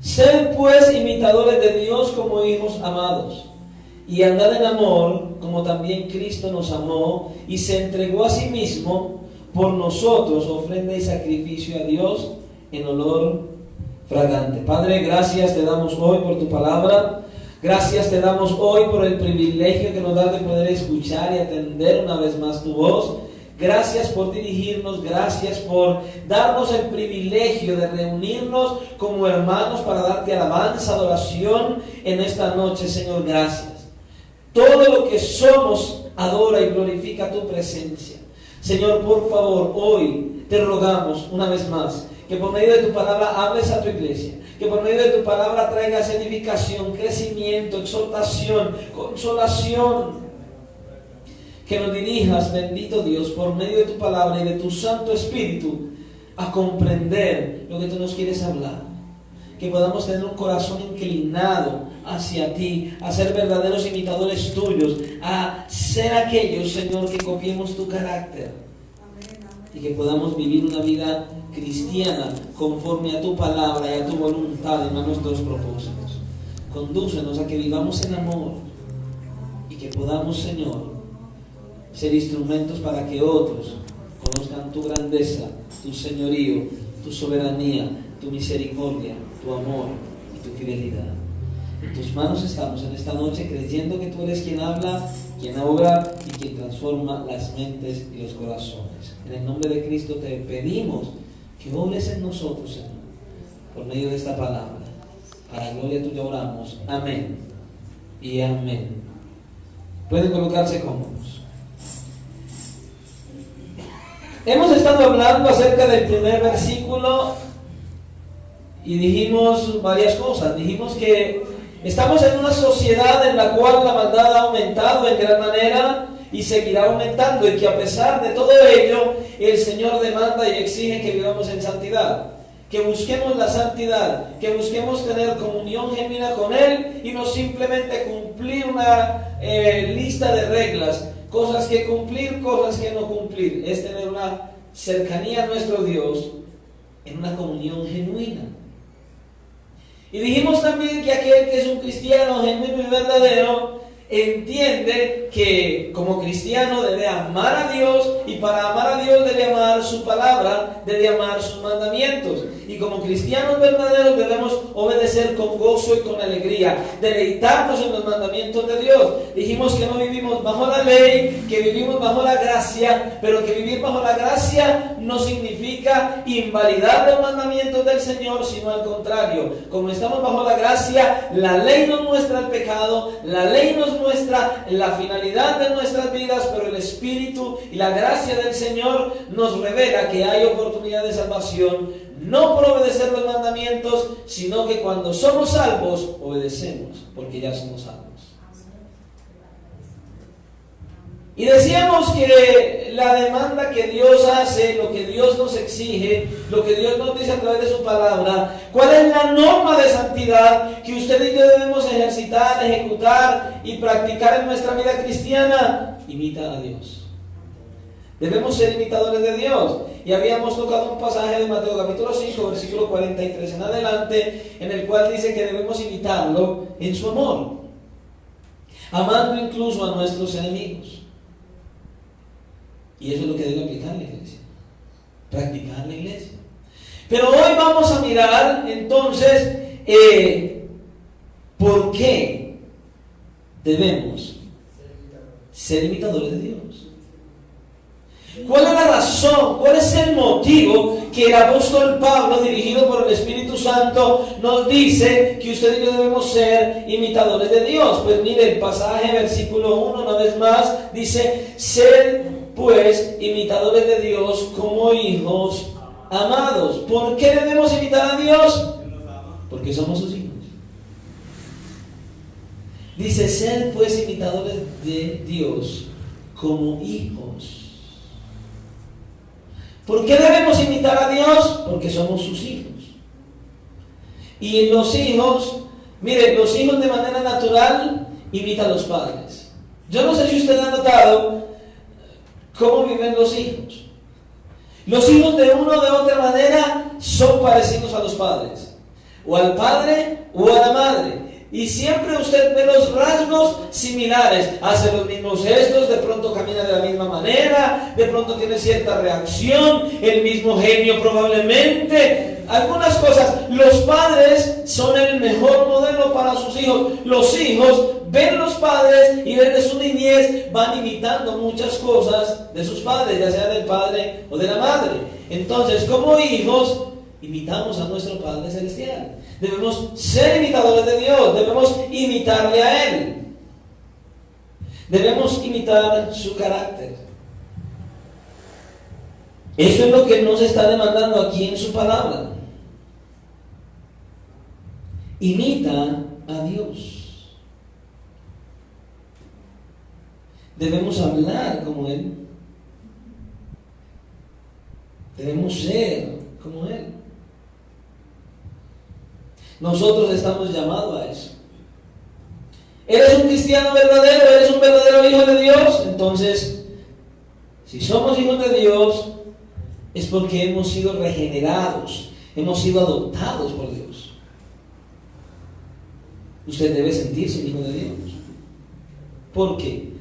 Sed pues imitadores de Dios como hijos amados, y andad en amor, como también Cristo nos amó y se entregó a sí mismo por nosotros, ofrenda y sacrificio a Dios en olor fragante. Padre, gracias te damos hoy por tu palabra. Gracias te damos hoy por el privilegio que nos da de poder escuchar y atender una vez más tu voz. Gracias por dirigirnos, gracias por darnos el privilegio de reunirnos como hermanos para darte alabanza, adoración en esta noche, Señor, gracias. Todo lo que somos adora y glorifica tu presencia. Señor, por favor, hoy te rogamos una vez más que por medio de tu palabra hables a tu iglesia, que por medio de tu palabra traigas edificación, crecimiento, exhortación, consolación. Que nos dirijas, bendito Dios, por medio de tu palabra y de tu Santo Espíritu, a comprender lo que tú nos quieres hablar. Que podamos tener un corazón inclinado hacia ti, a ser verdaderos imitadores tuyos, a ser aquellos, Señor, que copiemos tu carácter. Y que podamos vivir una vida cristiana conforme a tu palabra y a tu voluntad y no a nuestros propósitos. Condúcenos a que vivamos en amor y que podamos, Señor, ser instrumentos para que otros conozcan tu grandeza, tu señorío, tu soberanía, tu misericordia, tu amor y tu fidelidad. En tus manos estamos en esta noche, creyendo que tú eres quien habla, quien obra y quien transforma las mentes y los corazones. En el nombre de Cristo te pedimos que obres en nosotros, Señor, por medio de esta palabra. Para gloria tuya oramos. Amén y amén. Pueden colocarse cómodos. Hemos estado hablando acerca del primer versículo y dijimos varias cosas. Dijimos que estamos en una sociedad en la cual la maldad ha aumentado en gran manera y seguirá aumentando, y que a pesar de todo ello, el Señor demanda y exige que vivamos en santidad, que busquemos la santidad, que busquemos tener comunión genuina con Él y no simplemente cumplir una lista de reglas, cosas que cumplir, cosas que no cumplir. Es tener una cercanía a nuestro Dios en una comunión genuina. Y dijimos también que aquel que es un cristiano genuino y verdadero entiende que como cristiano debe amar a Dios, y para amar a Dios debe amar su palabra, debe amar sus mandamientos, y como cristianos verdaderos debemos obedecer con gozo y con alegría, deleitarnos en los mandamientos de Dios. Dijimos que no vivimos bajo la ley, que vivimos bajo la gracia, pero que vivir bajo la gracia no significa invalidar los mandamientos del Señor, sino al contrario. Como estamos bajo la gracia, la ley nos muestra el pecado, la ley nos muestra la finalidad de nuestras vidas, pero el Espíritu y la gracia del Señor nos revela que hay oportunidad de salvación, no por obedecer los mandamientos, sino que cuando somos salvos, obedecemos, porque ya somos salvos. Y decíamos que la demanda que Dios hace, lo que Dios nos exige, lo que Dios nos dice a través de su palabra, cuál es la norma de santidad que usted y yo debemos ejercitar, ejecutar y practicar en nuestra vida cristiana. Imita a Dios. Debemos ser imitadores de Dios. Y habíamos tocado un pasaje de Mateo capítulo 5, versículo 43 en adelante, en el cual dice que debemos imitarlo en su amor, amando incluso a nuestros enemigos. Y eso es lo que debe aplicar la iglesia, practicar la iglesia. Pero hoy vamos a mirar entonces por qué debemos ser imitadores de Dios. ¿Cuál es la razón? ¿Cuál es el motivo que el apóstol Pablo, dirigido por el Espíritu Santo, nos dice que usted y yo debemos ser imitadores de Dios? Pues mire el pasaje, versículo 1, una vez más, dice: ser pues imitadores de Dios como hijos amados. ¿Por qué debemos imitar a Dios? Porque somos sus hijos. Dice: ser pues imitadores de Dios como hijos. ¿Por qué debemos imitar a Dios? Porque somos sus hijos. Y los hijos, miren, los hijos de manera natural imitan a los padres. Yo no sé si usted ha notado cómo viven los hijos. Los hijos de una o de otra manera son parecidos a los padres. o al padre o a la madre. Y siempre usted ve los rasgos similares, hace los mismos gestos, de pronto camina de la misma manera, de pronto tiene cierta reacción, el mismo genio probablemente. Algunas cosas, los padres son el mejor modelo para sus hijos. Los hijos ven los padres y desde su niñez van imitando muchas cosas de sus padres, ya sea del padre o de la madre. Entonces, como hijos, imitamos a nuestro Padre Celestial. Debemos ser imitadores de Dios, debemos imitarle a Él. Debemos imitar su carácter. Eso es lo que nos está demandando aquí en su palabra. Imita a Dios. Debemos hablar como Él. Debemos ser como Él. Nosotros estamos llamados a eso. ¿Eres un cristiano verdadero? ¿Eres un verdadero hijo de Dios? Entonces, si somos hijos de Dios, es porque hemos sido regenerados, hemos sido adoptados por Dios. Usted debe sentirse un hijo de Dios. ¿Por qué?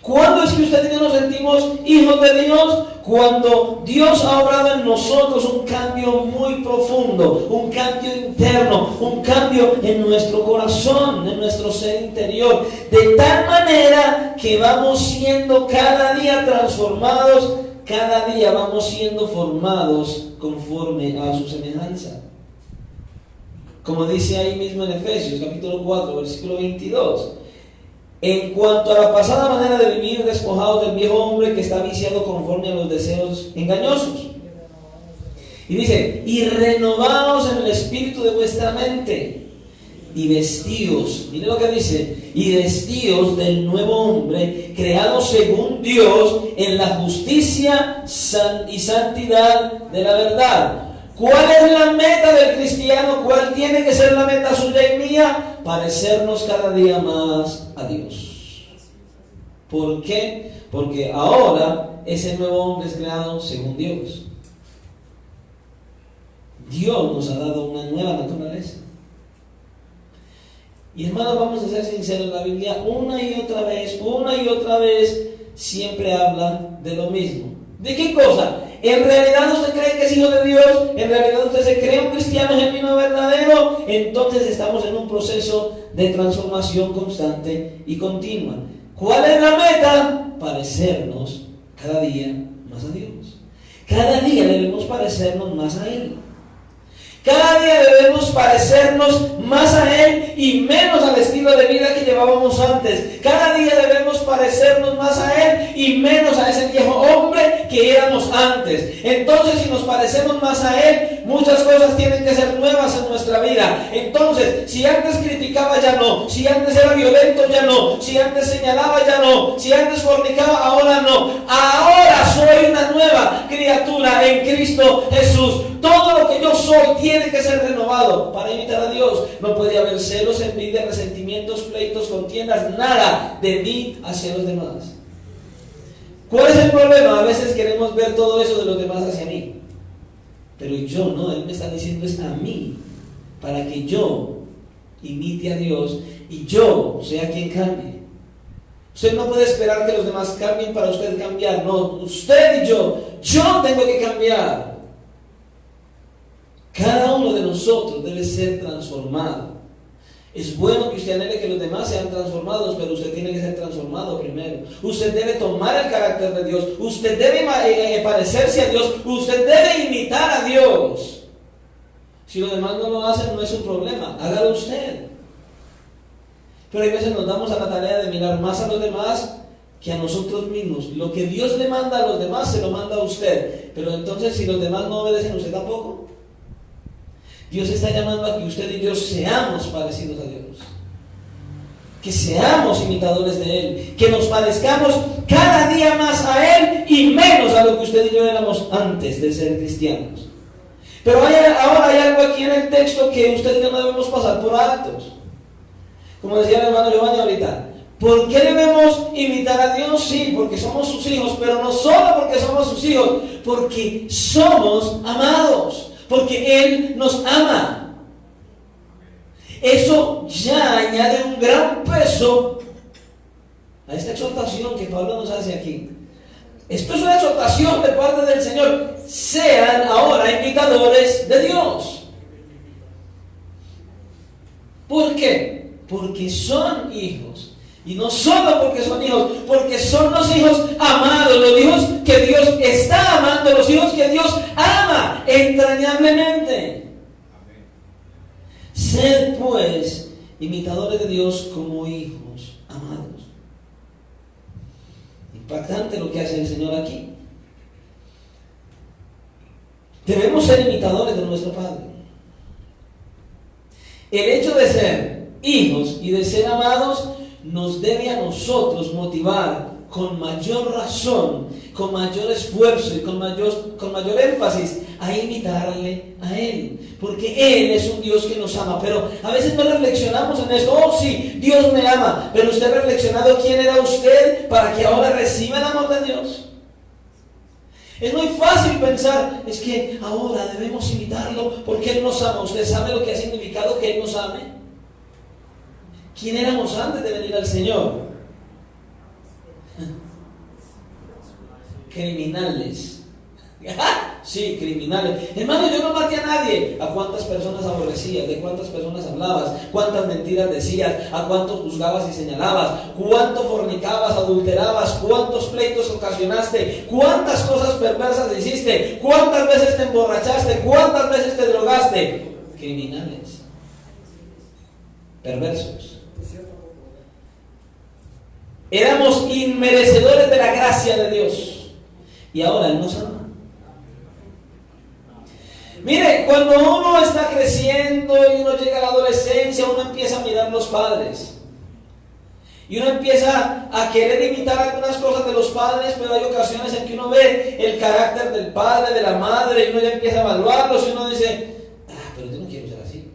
¿Cuándo es que usted y yo nos sentimos hijos de Dios? Cuando Dios ha obrado en nosotros un cambio muy profundo, un cambio interno, un cambio en nuestro corazón, en nuestro ser interior, de tal manera que vamos siendo cada día transformados, cada día vamos siendo formados conforme a su semejanza. Como dice ahí mismo en Efesios capítulo 4, versículo 22. En cuanto a la pasada manera de vivir, despojados del viejo hombre que está viciado conforme a los deseos engañosos. Y dice, y renovaos en el espíritu de vuestra mente, y vestíos, mire lo que dice, y vestíos del nuevo hombre, creado según Dios, en la justicia y santidad de la verdad. ¿Cuál es la meta del cristiano? ¿Cuál tiene que ser la meta suya y mía? Parecernos cada día más a Dios. ¿Por qué? Porque ahora ese nuevo hombre es creado según Dios. Dios nos ha dado una nueva naturaleza. Y hermanos, vamos a ser sinceros, la Biblia una y otra vez siempre habla de lo mismo. ¿De qué cosa? ¿En realidad usted cree que es hijo de Dios? ¿En realidad usted se cree un cristiano genuino verdadero? Entonces estamos en un proceso de transformación constante y continua. ¿Cuál es la meta? Parecernos cada día más a Dios. Cada día debemos parecernos más a Él. Cada día debemos parecernos más a Él y menos al estilo de vida que llevábamos antes. Cada día debemos parecernos más a Él y menos a ese viejo hombre que éramos antes. Entonces, si nos parecemos más a Él, muchas cosas tienen que ser nuevas en nuestra vida. Entonces, si antes criticaba, ya no. Si antes era violento, ya no. Si antes señalaba, ya no. Si antes fornicaba, ahora no. Ahora soy una nueva criatura en Cristo Jesús. Todo lo que yo soy tiene que ser renovado para imitar a Dios. No puede haber celos, envidia, resentimientos, pleitos, contiendas, nada de mí hacia los demás. ¿Cuál es el problema? A veces queremos ver todo eso de los demás hacia mí. Pero yo no, Él me está diciendo es a mí, para que yo imite a Dios y yo sea quien cambie. Usted no puede esperar que los demás cambien para usted cambiar. No, usted y yo tengo que cambiar. Cada uno de nosotros debe ser transformado. Es bueno que usted anhele que los demás sean transformados, pero usted tiene que ser transformado primero. Usted debe tomar el carácter de Dios. Usted debe parecerse a Dios. Usted debe imitar a Dios. Si los demás no lo hacen, no es un problema. Hágalo usted. Pero hay veces nos damos a la tarea de mirar más a los demás que a nosotros mismos. Lo que Dios le manda a los demás, se lo manda a usted. Pero entonces, si los demás no obedecen, ¿usted tampoco? Dios está llamando a que usted y yo seamos parecidos a Dios, que seamos imitadores de Él, que nos parezcamos cada día más a Él y menos a lo que usted y yo éramos antes de ser cristianos. Pero ahora hay algo aquí en el texto que usted y yo no debemos pasar por altos. Como decía el hermano Giovanni ahorita, ¿por qué debemos imitar a Dios? Sí, porque somos sus hijos, pero no solo porque somos sus hijos, porque somos amados. Porque Él nos ama. Eso ya añade un gran peso a esta exhortación que Pablo nos hace aquí. Esto es una exhortación de parte del Señor. Sean ahora imitadores de Dios. ¿Por qué? Porque son hijos. Y no solo porque son hijos, porque son los hijos amados, los hijos que Dios está amando, los hijos que Dios ama entrañablemente. Sed pues imitadores de Dios como hijos amados. Impactante lo que hace el Señor aquí. Debemos ser imitadores de nuestro Padre. El hecho de ser hijos y de ser amados nos debe a nosotros motivar con mayor razón, con mayor esfuerzo y con mayor énfasis a imitarle a Él, porque Él es un Dios que nos ama. Pero a veces no reflexionamos en esto. Oh sí, Dios me ama, pero usted ha reflexionado quién era usted para que ahora reciba el amor de Dios. Es muy fácil pensar, es que ahora debemos imitarlo porque Él nos ama. ¿Usted sabe lo que ha significado que Él nos ame? ¿Quién éramos antes de venir al Señor? Criminales. Sí, criminales. Hermano, yo no maté a nadie. ¿A cuántas personas aborrecías? ¿De cuántas personas hablabas? ¿Cuántas mentiras decías? ¿A cuántos juzgabas y señalabas? ¿Cuánto fornicabas, adulterabas? ¿Cuántos pleitos ocasionaste? ¿Cuántas cosas perversas hiciste? ¿Cuántas veces te emborrachaste? ¿Cuántas veces te drogaste? Criminales, perversos. Éramos inmerecedores de la gracia de Dios. Y ahora Él nos ama. Mire, cuando uno está creciendo y uno llega a la adolescencia, uno empieza a mirar los padres. Y uno empieza a querer imitar algunas cosas de los padres, pero hay ocasiones en que uno ve el carácter del padre, de la madre, y uno ya empieza a evaluarlos y uno dice, pero yo no quiero ser así.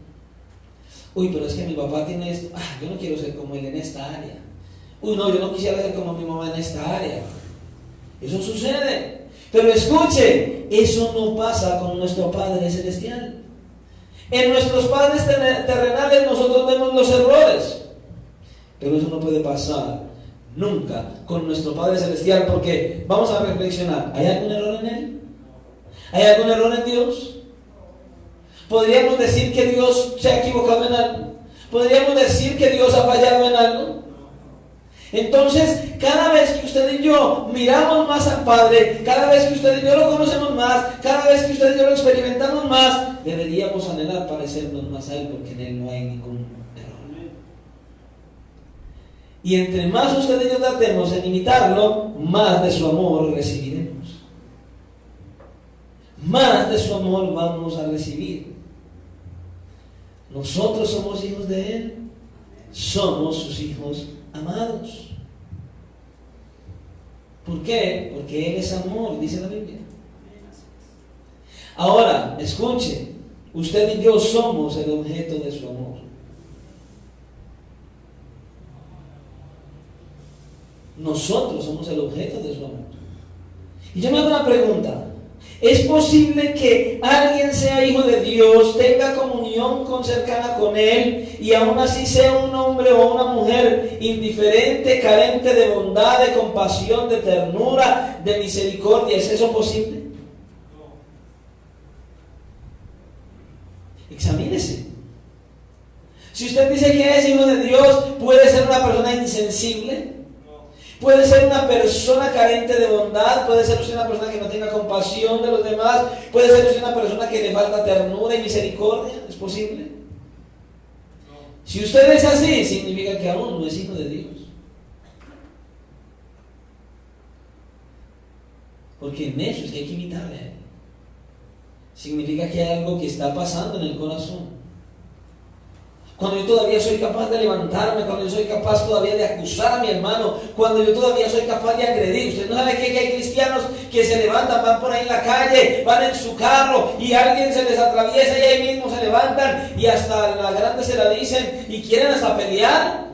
Uy, pero es que mi papá tiene esto. Yo no quiero ser como él en esta área. Uy, no, yo no quisiera ser como mi mamá en esta área. Eso sucede. Pero escuche, eso no pasa con nuestro Padre Celestial. En nuestros padres terrenales nosotros vemos los errores, pero eso no puede pasar nunca con nuestro Padre Celestial, porque vamos a reflexionar. ¿Hay algún error en Él? ¿Hay algún error en Dios? ¿Podríamos decir que Dios se ha equivocado en algo? ¿Podríamos decir que Dios ha fallado en algo? Entonces, cada vez que usted y yo miramos más al Padre, cada vez que usted y yo lo conocemos más, cada vez que usted y yo lo experimentamos más, deberíamos anhelar parecernos más a Él, porque en Él no hay ningún error. Y entre más usted y yo tratemos en imitarlo, más de su amor recibiremos. Más de su amor vamos a recibir. Nosotros somos hijos de Él, somos sus hijos amados. ¿Por qué? Porque Él es amor, dice la Biblia. Ahora, escuche, usted y yo somos el objeto de su amor. Nosotros somos el objeto de su amor. Y yo me hago una pregunta. ¿Es posible que alguien sea hijo de Dios, tenga comunión cercana con Él y aún así sea un hombre o una mujer indiferente, carente de bondad, de compasión, de ternura, de misericordia? ¿Es eso posible? Examínese. Si usted dice que es hijo de Dios, ¿puede ser una persona insensible? Puede ser una persona carente de bondad, puede ser usted una persona que no tenga compasión de los demás, puede ser usted una persona que le falta ternura y misericordia. ¿Es posible? Si usted es así, significa que aún no es hijo de Dios. Porque en eso es que hay que imitarle a Él. Significa que hay algo que está pasando en el corazón. Cuando yo todavía soy capaz de levantarme, cuando yo soy capaz todavía de acusar a mi hermano, cuando yo todavía soy capaz de agredir. Usted no sabe que hay cristianos que se levantan, van por ahí en la calle, van en su carro y alguien se les atraviesa y ahí mismo se levantan y hasta la grande se la dicen y quieren hasta pelear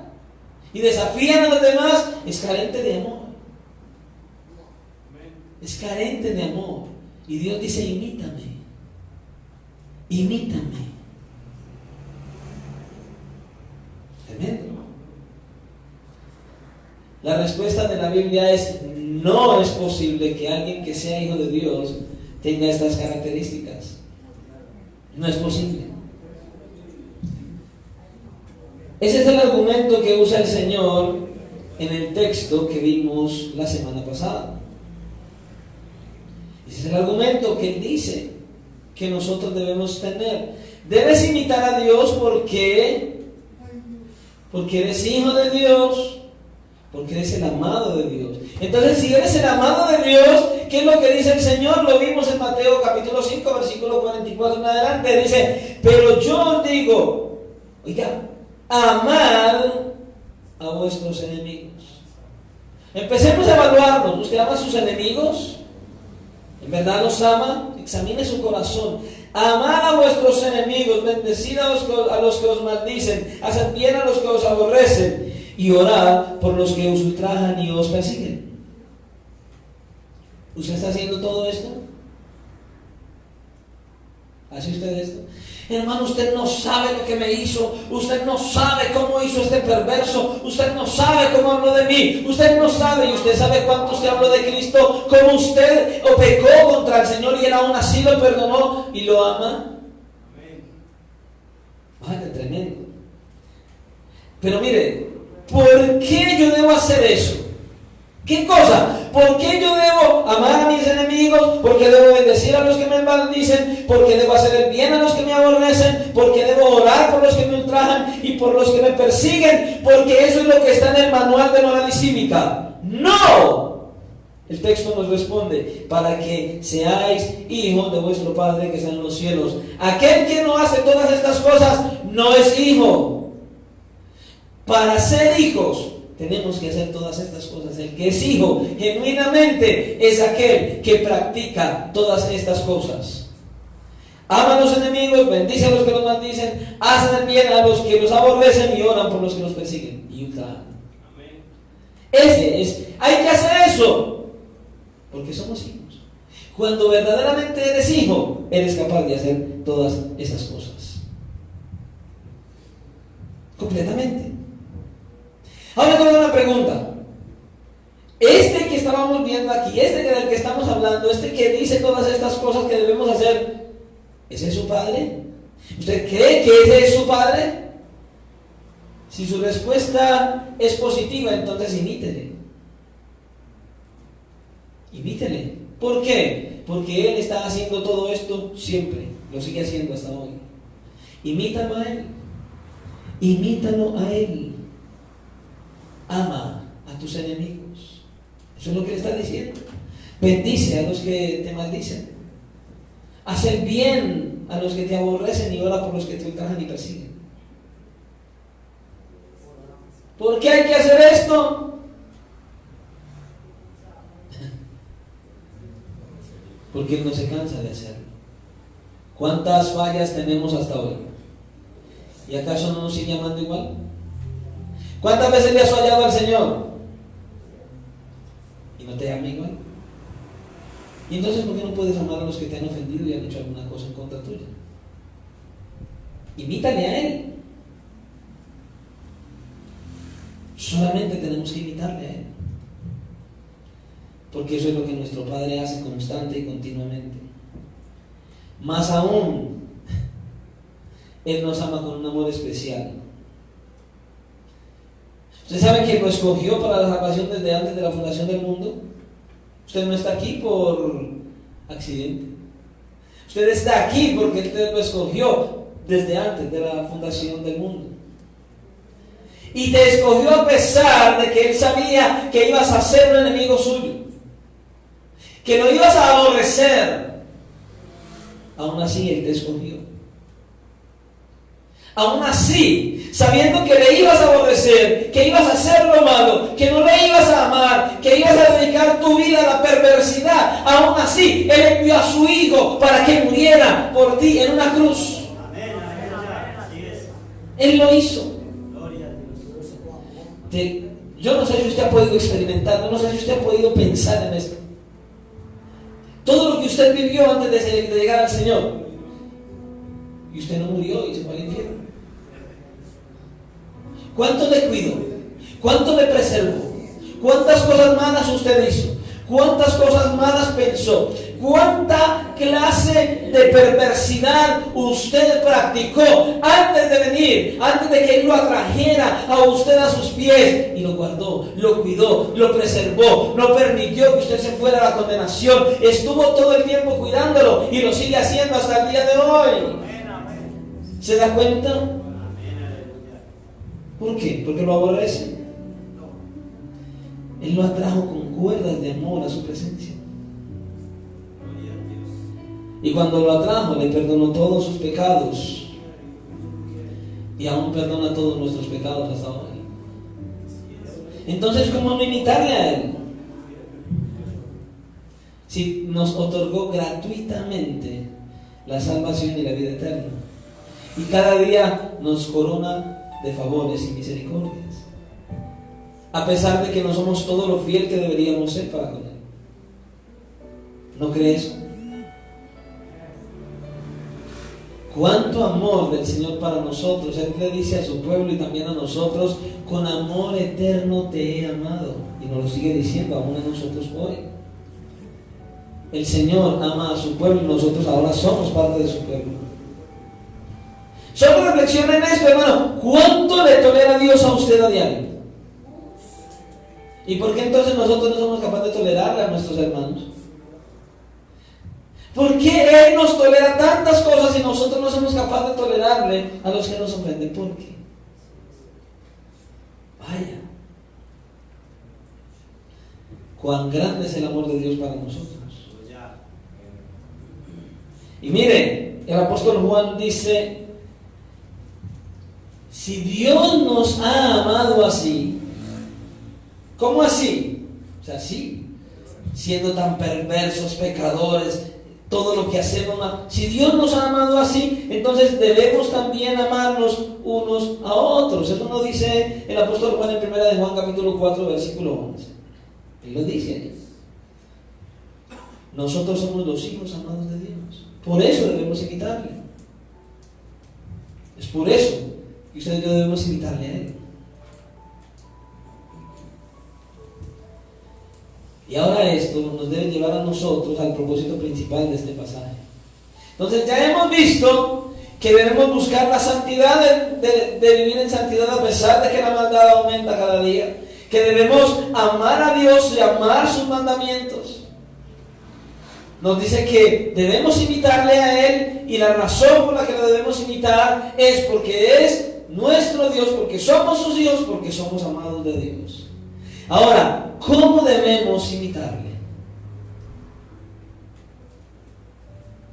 y desafían a los demás. Es carente de amor. Es carente de amor. Y Dios dice, imítame. Imítame. La respuesta de la Biblia es: no es posible que alguien que sea hijo de Dios tenga estas características. No es posible. Ese es el argumento que usa el Señor en el texto que vimos la semana pasada. Ese es el argumento que Él dice que nosotros debemos tener. Debes imitar a Dios porque eres hijo de Dios, porque eres el amado de Dios. Entonces, si eres el amado de Dios, ¿qué es lo que dice el Señor? Lo vimos en Mateo capítulo 5, versículo 44 en adelante. Dice: pero yo os digo, oiga, amad a vuestros enemigos. Empecemos a evaluarnos. ¿Usted ama a sus enemigos? ¿En verdad los ama? Examine su corazón. Amad a vuestros enemigos, bendecid a los que os maldicen, haced bien a los que os aborrecen, y orad por los que os ultrajan y os persiguen. ¿Usted está haciendo todo esto? ¿Hace usted esto? Hermano, usted no sabe lo que me hizo. Usted no sabe cómo hizo este perverso. Usted no sabe cómo habló de mí. Usted no sabe, y usted sabe cuánto se habló de Cristo, cómo usted pecó contra el Señor y él aún así lo perdonó y lo ama. Vaya, tremendo. Pero mire, ¿por qué yo debo hacer eso? ¿Qué cosa? ¿Por qué yo debo amar a mis enemigos? ¿Por qué debo bendecir a los que me maldicen? ¿Por qué debo hacer el bien a los que me aborrecen? ¿Por qué debo orar por los que me ultrajan y por los que me persiguen? Porque eso es lo que está en el manual de moral y cívica. ¡No! El texto nos responde: para que seáis hijos de vuestro Padre que está en los cielos. Aquel que no hace todas estas cosas no es hijo. Para ser hijos tenemos que hacer todas estas cosas. El que es hijo genuinamente es aquel que practica todas estas cosas. Ama a los enemigos, bendice a los que los maldicen, hacen el bien a los que los aborrecen y oran por los que los persiguen y ultrajan. Hay que hacer eso porque somos hijos. Cuando verdaderamente eres hijo, eres capaz de hacer todas estas cosas completamente. Ahora tengo una pregunta. Este que estábamos viendo aquí, del que estamos hablando, que dice todas estas cosas que debemos hacer, ¿ese es su padre? ¿Usted cree que ese es su padre? Si su respuesta es positiva, entonces imítele. Imítele. ¿Por qué? Porque él está haciendo todo esto siempre, lo sigue haciendo hasta hoy. Imítalo a él. Imítalo a él. Ama a tus enemigos. Eso es lo que le está diciendo. Bendice a los que te maldicen. Haz el bien a los que te aborrecen y ora por los que te ultrajan y persiguen. ¿Por qué hay que hacer esto? Porque Él no se cansa de hacerlo. ¿Cuántas fallas tenemos hasta hoy? ¿Y acaso no nos sigue amando igual? ¿Cuántas veces le has fallado al Señor? ¿Y no te ama igual? ¿Y entonces por qué no puedes amar a los que te han ofendido y han hecho alguna cosa en contra tuya? Imítale a Él. Solamente tenemos que imitarle a Él. Porque eso es lo que nuestro Padre hace constante y continuamente. Más aún, Él nos ama con un amor especial. ¿Usted sabe que lo escogió para la salvación desde antes de la fundación del mundo? Usted no está aquí por accidente. Usted está aquí porque Él lo escogió desde antes de la fundación del mundo. Y te escogió a pesar de que Él sabía que ibas a ser un enemigo suyo, que lo ibas a aborrecer. Aún así Él te escogió. Aún así, sabiendo que le ibas a aborrecer, que ibas a hacer lo malo, que no le ibas a amar, que ibas a dedicar tu vida a la perversidad, aún así Él envió a su Hijo para que muriera por ti en una cruz. Él lo hizo. Yo no sé si usted ha podido experimentar, no sé si usted ha podido pensar en esto. Todo lo que usted vivió antes de llegar al Señor, y usted no murió y se fue al infierno. ¿Cuánto le cuidó? ¿Cuánto le preservó? ¿Cuántas cosas malas usted hizo? ¿Cuántas cosas malas pensó? ¿Cuánta clase de perversidad usted practicó antes de venir, antes de que Él lo atrajera a usted a sus pies? Y lo guardó, lo cuidó, lo preservó, no permitió que usted se fuera a la condenación. Estuvo todo el tiempo cuidándolo y lo sigue haciendo hasta el día de hoy. ¿Se da cuenta? ¿Por qué? ¿Porque lo aborrece? Él lo atrajo con cuerdas de amor a su presencia. Y cuando lo atrajo, le perdonó todos sus pecados. Y aún perdona todos nuestros pecados hasta hoy. Entonces, ¿cómo no imitarle a Él? Si nos otorgó gratuitamente la salvación y la vida eterna. Y cada día nos corona de favores y misericordias. A pesar de que no somos todo lo fiel que deberíamos ser para con Él. ¿No crees? Cuánto amor del Señor para nosotros. Él le dice a su pueblo y también a nosotros: con amor eterno te he amado. Y nos lo sigue diciendo aún a nosotros hoy. El Señor ama a su pueblo y nosotros ahora somos parte de su pueblo. Solo reflexiona en esto, hermano. ¿Cuánto le tolera Dios a usted a diario? ¿Y por qué entonces nosotros no somos capaces de tolerarle a nuestros hermanos? ¿Por qué Él nos tolera tantas cosas y nosotros no somos capaces de tolerarle a los que nos ofenden? ¿Por qué? Vaya. Cuán grande es el amor de Dios para nosotros. Y mire, el apóstol Juan dice: si Dios nos ha amado así, ¿cómo así? O sea, sí, siendo tan perversos, pecadores, todo lo que hacemos mal. Si Dios nos ha amado así, entonces debemos también amarnos unos a otros. Eso nos dice el apóstol Juan en 1 de Juan capítulo 4 versículo 11. Él lo dice ahí. Nosotros somos los hijos amados de Dios. Por eso debemos imitarle. Es por eso que usted y yo debemos imitarle a Él. Y ahora esto nos debe llevar a nosotros al propósito principal de este pasaje. Entonces ya hemos visto que debemos buscar la santidad, de vivir en santidad a pesar de que la maldad aumenta cada día. Que debemos amar a Dios y amar sus mandamientos. Nos dice que debemos imitarle a Él, y la razón por la que lo debemos imitar es porque es nuestro Dios, porque somos sus hijos, porque somos amados de Dios. Ahora, ¿cómo debemos imitarle?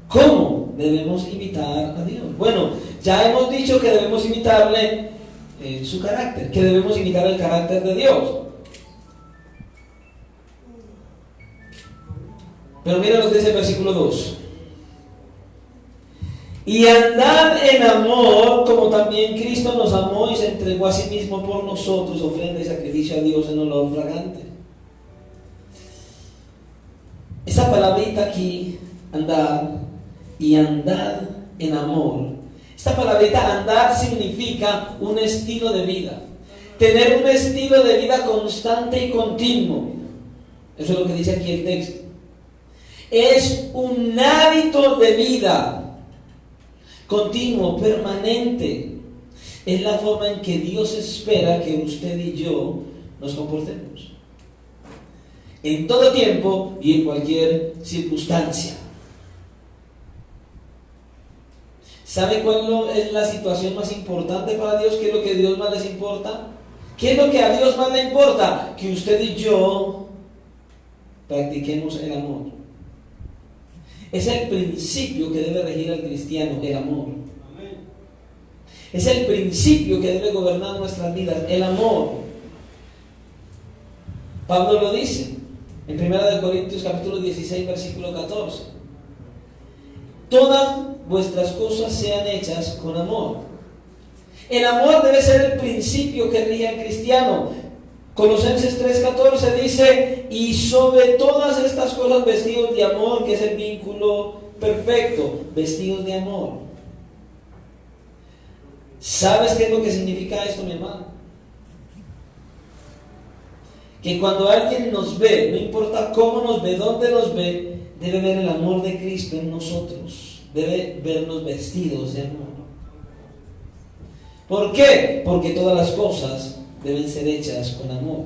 ¿Cómo debemos imitar a Dios? Bueno, ya hemos dicho que debemos imitarle su carácter, que debemos imitar el carácter de Dios. Pero mira lo que dice el versículo 2. Y andad en amor, como también Cristo nos amó y se entregó a sí mismo por nosotros, ofrenda y sacrificio a Dios en olor fragante. Esa palabrita aquí, andar, y andad en amor. Esta palabrita andar significa un estilo de vida. Tener un estilo de vida constante y continuo. Eso es lo que dice aquí el texto. Es un hábito de vida continuo, permanente. Es la forma en que Dios espera que usted y yo nos comportemos. En todo tiempo y en cualquier circunstancia. ¿Sabe cuál es la situación más importante para Dios? ¿Qué es lo que a Dios más les importa? ¿Qué es lo que a Dios más le importa? Que usted y yo practiquemos el amor. Es el principio que debe regir al cristiano, el amor. Es el principio que debe gobernar nuestras vidas, el amor. Pablo lo dice en 1 Corintios capítulo 16 versículo 14. Todas vuestras cosas sean hechas con amor. El amor debe ser el principio que rige al cristiano. Colosenses 3:14 dice: y sobre todas estas cosas vestidos de amor, que es el vínculo perfecto, vestidos de amor. ¿Sabes qué es lo que significa esto, mi hermano? que cuando alguien nos ve, no importa cómo nos ve, dónde nos ve, debe ver el amor de Cristo en nosotros, debe vernos vestidos de amor. ¿Por qué? Porque todas las cosas deben ser hechas con amor.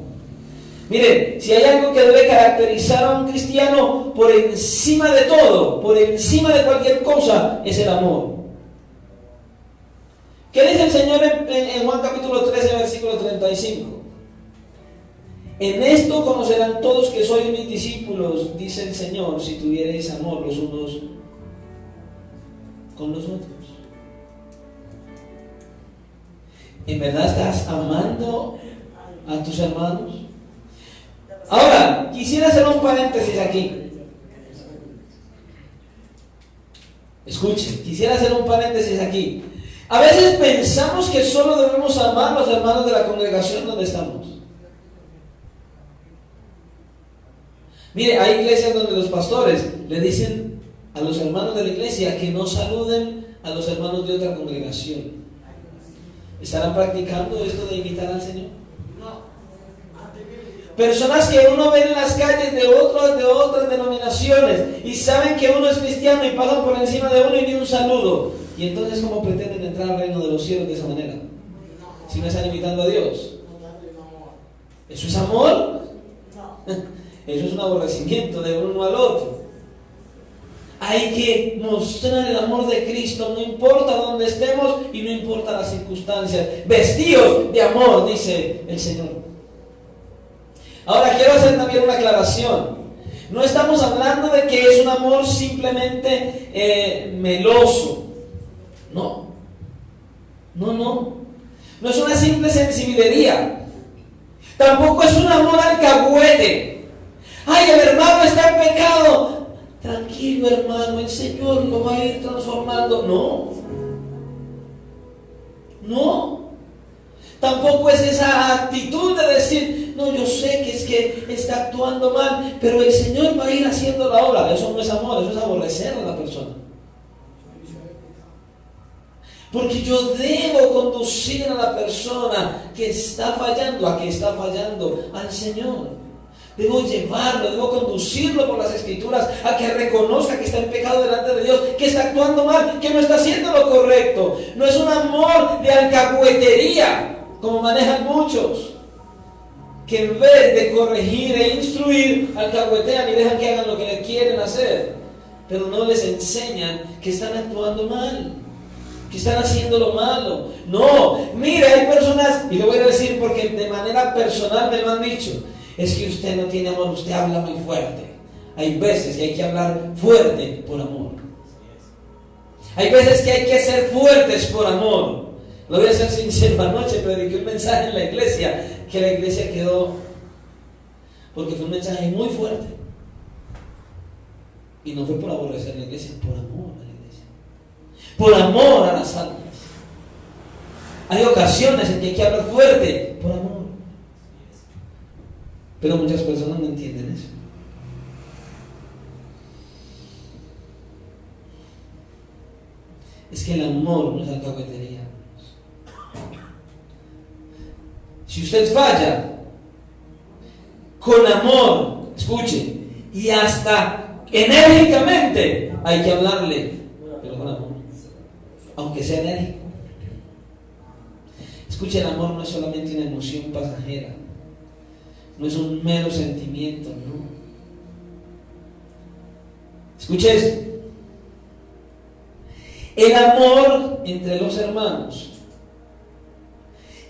Mire, si hay algo que debe caracterizar a un cristiano por encima de todo, por encima de cualquier cosa, es el amor. ¿Qué dice el Señor en Juan capítulo 13, versículo 35? En esto conocerán todos que sois mis discípulos, dice el Señor, si tuviereis amor los unos con los otros. ¿En verdad estás amando a tus hermanos? Ahora, quisiera hacer un paréntesis aquí. Escuchen, quisiera hacer un paréntesis aquí. A veces pensamos que solo debemos amar a los hermanos de la congregación donde estamos. Mire, hay iglesias donde los pastores le dicen a los hermanos de la iglesia que no saluden a los hermanos de otra congregación. ¿Estarán practicando esto de imitar al Señor? No. Personas que uno ve en las calles de otras denominaciones y saben que uno es cristiano y pasan por encima de uno y ni un saludo. Y entonces, ¿cómo pretenden entrar al reino de los cielos de esa manera? Si no están imitando a Dios. ¿Eso es amor? Eso es un aborrecimiento de uno al otro. Hay que mostrar el amor de Cristo, no importa dónde estemos y no importa las circunstancias. Vestidos de amor, dice el Señor. Ahora quiero hacer también una aclaración. No estamos hablando de que es un amor simplemente meloso. No. No es una simple sensibilidad. Tampoco es un amor alcahuete. Ay, el hermano está en pecado. Tranquilo, hermano, el Señor lo va a ir transformando. No. Tampoco es esa actitud de decir, no, yo sé que es que está actuando mal, pero el Señor va a ir haciendo la obra. Eso no es amor, eso es aborrecer a la persona. Porque yo debo conducir a la persona que está fallando, a que está fallando, al Señor. Debo llevarlo, debo conducirlo por las Escrituras a que reconozca que está en pecado delante de Dios, que está actuando mal, que no está haciendo lo correcto. No es un amor de alcahuetería, como manejan muchos, que en vez de corregir e instruir, alcahuetean y dejan que hagan lo que le quieren hacer, pero no les enseñan que están actuando mal, que están haciendo lo malo. No, mire, hay personas, y lo voy a decir porque de manera personal me lo han dicho, es que usted no tiene amor, usted habla muy fuerte. Hay veces que hay que hablar fuerte por amor. Hay veces que hay que ser fuertes por amor. Lo voy a ser sincero, anoche prediqué un mensaje en la iglesia, que la iglesia quedó, porque fue un mensaje muy fuerte. Y no fue por aborrecer la iglesia, por amor a la iglesia. Por amor a las almas. Hay ocasiones en que hay que hablar fuerte por amor. Pero muchas personas no entienden eso. Es que el amor no es alcahuetería. Si usted falla con amor, escuche, y hasta enérgicamente, hay que hablarle, pero con amor, aunque sea enérgico. Escuche, el amor no es solamente una emoción pasajera. No es un mero sentimiento, no. Escuche esto. El amor entre los hermanos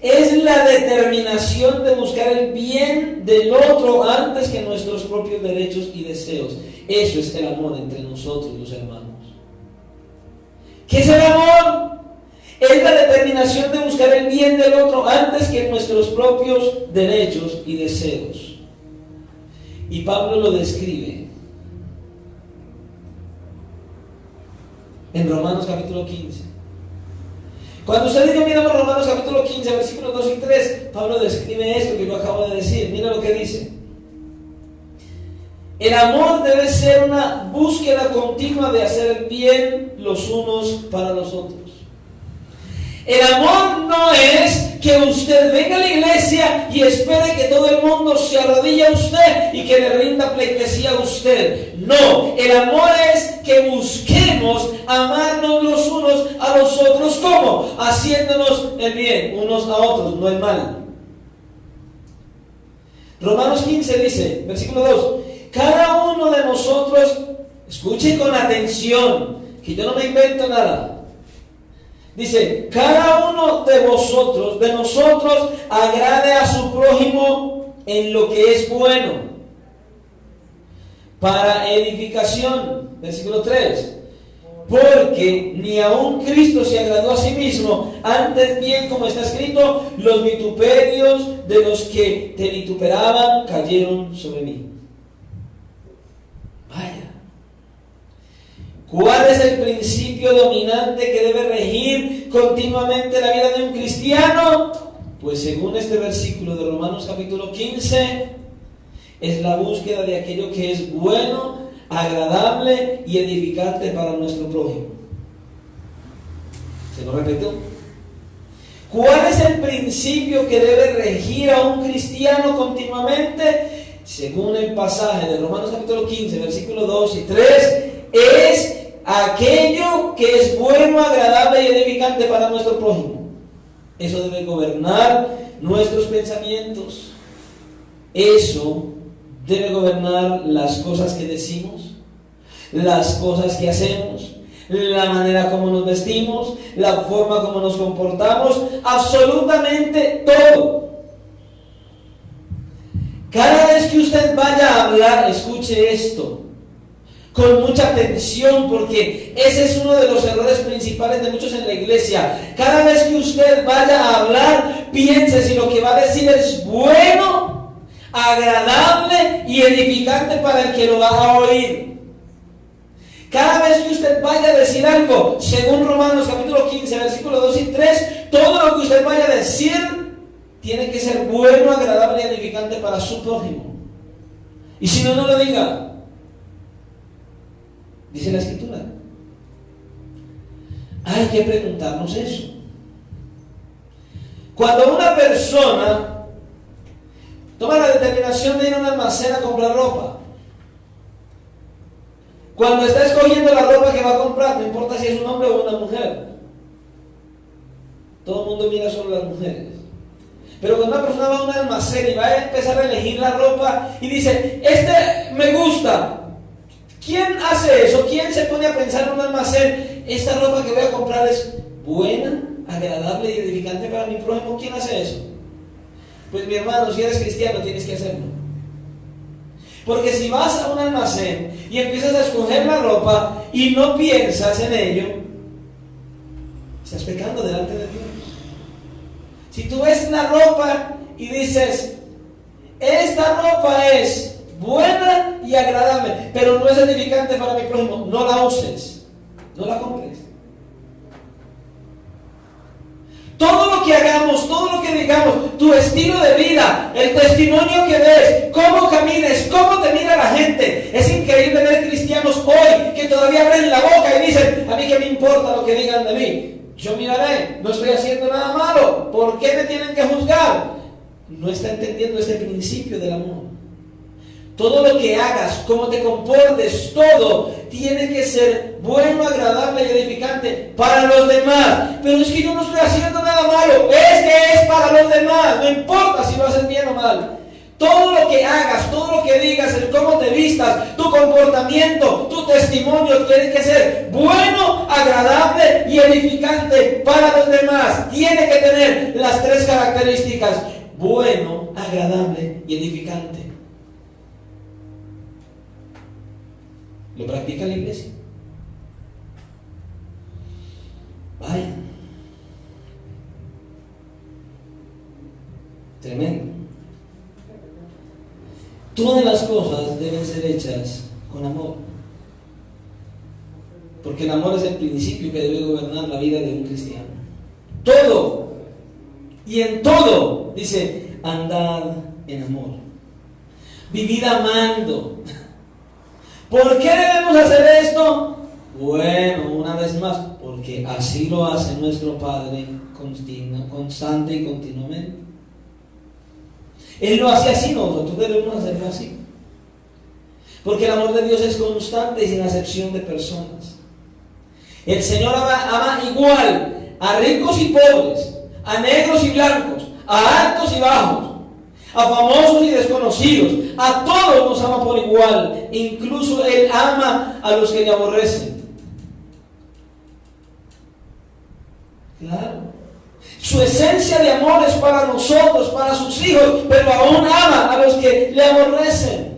es la determinación de buscar el bien del otro antes que nuestros propios derechos y deseos. Eso es el amor entre nosotros, los hermanos. ¿Qué es el amor? Es la determinación de buscar el bien del otro antes que nuestros propios derechos y deseos. Y Pablo lo describe en Romanos capítulo 15. Cuando usted dice, mira Romanos capítulo 15, versículos 2 y 3, Pablo describe esto que yo acabo de decir. Mira lo que dice. El amor debe ser una búsqueda continua de hacer el bien los unos para los otros. El amor no es que usted venga a la iglesia y espere que todo el mundo se arrodille a usted y que le rinda pleitesía a usted. No, el amor es que busquemos amarnos los unos a los otros. ¿Cómo? Haciéndonos el bien unos a otros, no el mal. Romanos 15 dice, versículo 2, cada uno de nosotros, escuche con atención, que yo no me invento nada. Dice, cada uno de vosotros, de nosotros, agrade a su prójimo en lo que es bueno, para edificación. Versículo 3, porque ni aun Cristo se agradó a sí mismo, antes bien, como está escrito, los vituperios de los que te vituperaban cayeron sobre mí. Vaya. ¿Cuál es el principio dominante que debe regir continuamente la vida de un cristiano? Pues según este versículo de Romanos capítulo 15, es la búsqueda de aquello que es bueno, agradable y edificante para nuestro prójimo. ¿Se lo repito? ¿Cuál es el principio que debe regir a un cristiano continuamente? Según el pasaje de Romanos capítulo 15, versículos 2 y 3, es aquello que es bueno, agradable y edificante para nuestro prójimo. Eso debe gobernar nuestros pensamientos. Eso debe gobernar las cosas que decimos, las cosas que hacemos, la manera como nos vestimos, la forma como nos comportamos, absolutamente todo. Cada vez que usted vaya a hablar, escuche esto con mucha atención, porque ese es uno de los errores principales de muchos en la iglesia. Cada vez que usted vaya a hablar, piense si lo que va a decir es bueno, agradable y edificante para el que lo va a oír. Cada vez que usted vaya a decir algo, según Romanos capítulo 15, versículos 2 y 3, todo lo que usted vaya a decir tiene que ser bueno, agradable y edificante para su prójimo. Y si no, no lo diga. Dice la Escritura. Hay que preguntarnos eso. Cuando una persona toma la determinación de ir a un almacén a comprar ropa, cuando está escogiendo la ropa que va a comprar, no importa si es un hombre o una mujer, todo el mundo mira solo las mujeres. Pero cuando una persona va a un almacén y va a empezar a elegir la ropa y dice, este me gusta, ¿quién hace eso? ¿Quién se pone a pensar en un almacén, esta ropa que voy a comprar es buena, agradable y edificante para mi prójimo? ¿Quién hace eso? Pues mi hermano, si eres cristiano tienes que hacerlo. Porque si vas a un almacén y empiezas a escoger la ropa y no piensas en ello, estás pecando delante de Dios. Si tú ves la ropa y dices, esta ropa es buena y agradable, pero no es edificante para mi prójimo, no la uses, no la compres. Todo lo que hagamos, todo lo que digamos, tu estilo de vida, el testimonio que des, cómo camines, cómo te mira la gente. Es increíble ver cristianos hoy que todavía abren la boca y dicen, a mí qué me importa lo que digan de mí. Yo miraré, no estoy haciendo nada malo, ¿por qué me tienen que juzgar? No está entendiendo este principio del amor. Todo lo que hagas, cómo te comportes, todo tiene que ser bueno, agradable y edificante para los demás. Pero es que yo no estoy haciendo nada malo, es que es para los demás, no importa si lo haces bien o mal. Todo lo que hagas, todo lo que digas, el cómo te vistas, tu comportamiento, tu testimonio tiene que ser bueno, agradable y edificante para los demás. Tiene que tener las tres características: bueno, agradable y edificante. ¿Lo practica la iglesia? Vaya. Tremendo. Todas las cosas deben ser hechas con amor. Porque el amor es el principio que debe gobernar la vida de un cristiano. Todo. Y en todo, dice, andad en amor. Vivid amando. ¿Por qué debemos hacer esto? Bueno, una vez más, por porque así lo hace nuestro Padre constante y continuamente. Él lo hace así, nosotros debemos hacerlo así. Porque el amor de Dios es constante y sin acepción de personas. El Señor ama igual a ricos y pobres, a negros y blancos, a altos y bajos, a famosos y desconocidos. A todos nos ama por igual. Incluso Él ama a los que le aborrecen. Claro. Su esencia de amor es para nosotros, para sus hijos, pero aún ama a los que le aborrecen.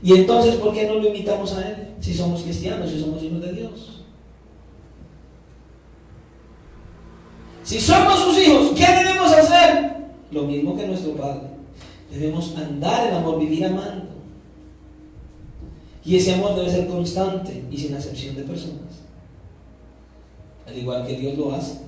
Y entonces, ¿por qué no lo imitamos a Él? Si somos cristianos, si somos hijos de Dios. Si somos sus hijos, ¿qué debemos hacer? Lo mismo que nuestro Padre. Debemos andar en amor, vivir amando. Y ese amor debe ser constante y sin acepción de personas. Al igual que Dios lo hace.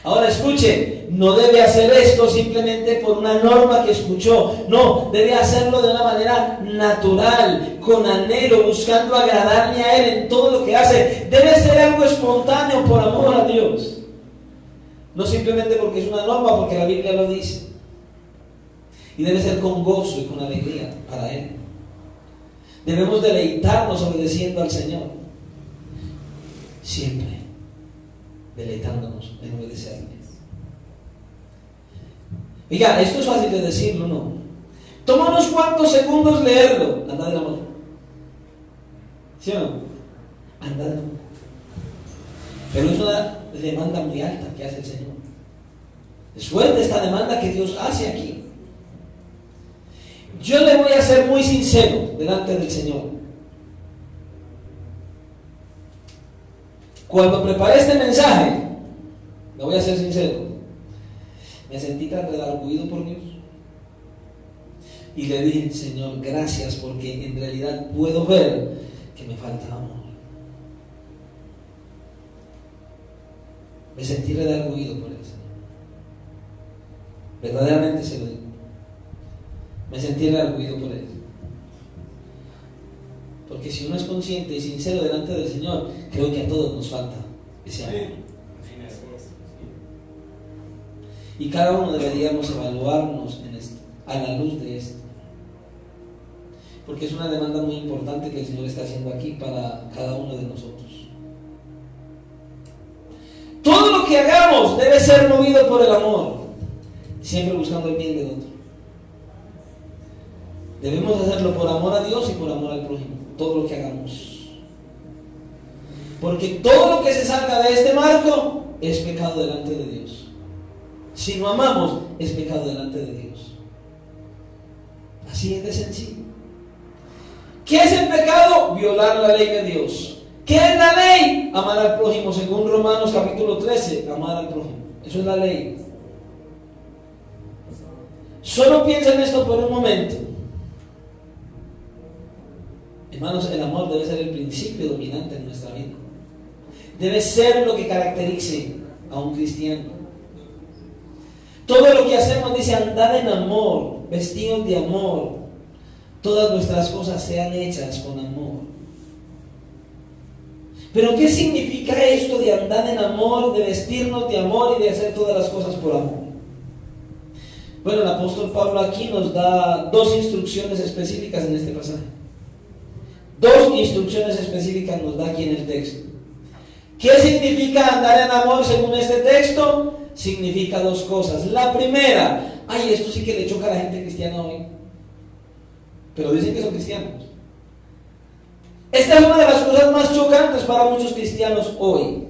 Ahora escuche, no debe hacer esto simplemente por una norma que escuchó. No, debe hacerlo de una manera natural, con anhelo, buscando agradarle a Él en todo lo que hace. Debe ser algo espontáneo por amor a Dios. No simplemente porque es una norma, porque la Biblia lo dice. Y debe ser con gozo y con alegría para Él. Debemos deleitarnos obedeciendo al Señor. Siempre deleitándonos en obedecerle. Oiga, esto es fácil de decirlo, ¿no? Toma unos cuantos segundos leerlo. Andad en amor. ¿Sí o no? Andad en amor. Pero es una demanda muy alta que hace el Señor. Es fuerte esta demanda que Dios hace aquí. Yo le voy a ser muy sincero delante del Señor. Cuando preparé este mensaje, me voy a ser sincero, me sentí tan redarguido por Dios. Y le dije, Señor, gracias, porque en realidad puedo ver que me falta amor. Me sentí redarguido por Él, Señor. Verdaderamente se lo digo. Me sentí redarguido por Él. Porque si uno es consciente y sincero delante del Señor, creo que a todos nos falta ese amor. Y cada uno deberíamos evaluarnos en esto, a la luz de esto. Porque es una demanda muy importante que el Señor está haciendo aquí para cada uno de nosotros. Todo lo que hagamos debe ser movido por el amor, siempre buscando el bien del otro. Debemos hacerlo por amor a Dios y por amor al prójimo. Todo lo que hagamos. Porque todo lo que se salga de este marco es pecado delante de Dios. Si no amamos, es pecado delante de Dios. Así es de sencillo. ¿Qué es el pecado? Violar la ley de Dios. ¿Qué es la ley? Amar al prójimo, según Romanos capítulo 13. Amar al prójimo. Eso es la ley. Solo piensa en esto por un momento. Hermanos, el amor debe ser el principio dominante en nuestra vida. Debe ser lo que caracterice a un cristiano. Todo lo que hacemos dice andar en amor, vestidos de amor. Todas nuestras cosas sean hechas con amor. Pero ¿qué significa esto de andar en amor, de vestirnos de amor y de hacer todas las cosas por amor? Bueno, el apóstol Pablo aquí nos da dos instrucciones específicas en este pasaje. Dos instrucciones específicas nos da aquí en el texto. ¿Qué significa andar en amor según este texto? Significa dos cosas. La primera, esto sí que le choca a la gente cristiana hoy, pero dicen que son cristianos. Esta es una de las cosas más chocantes para muchos cristianos hoy.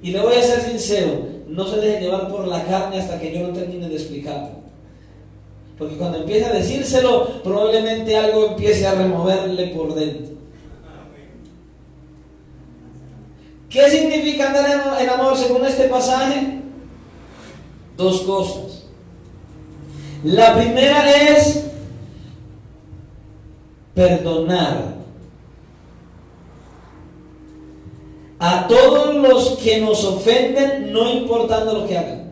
Y le voy a ser sincero, no se dejen llevar por la carne hasta que yo no termine de explicarlo. Porque cuando empiece a decírselo, probablemente algo empiece a removerle por dentro. ¿Qué significa andar en amor según este pasaje? Dos cosas. La primera es perdonar a todos los que nos ofenden, no importando lo que hagan.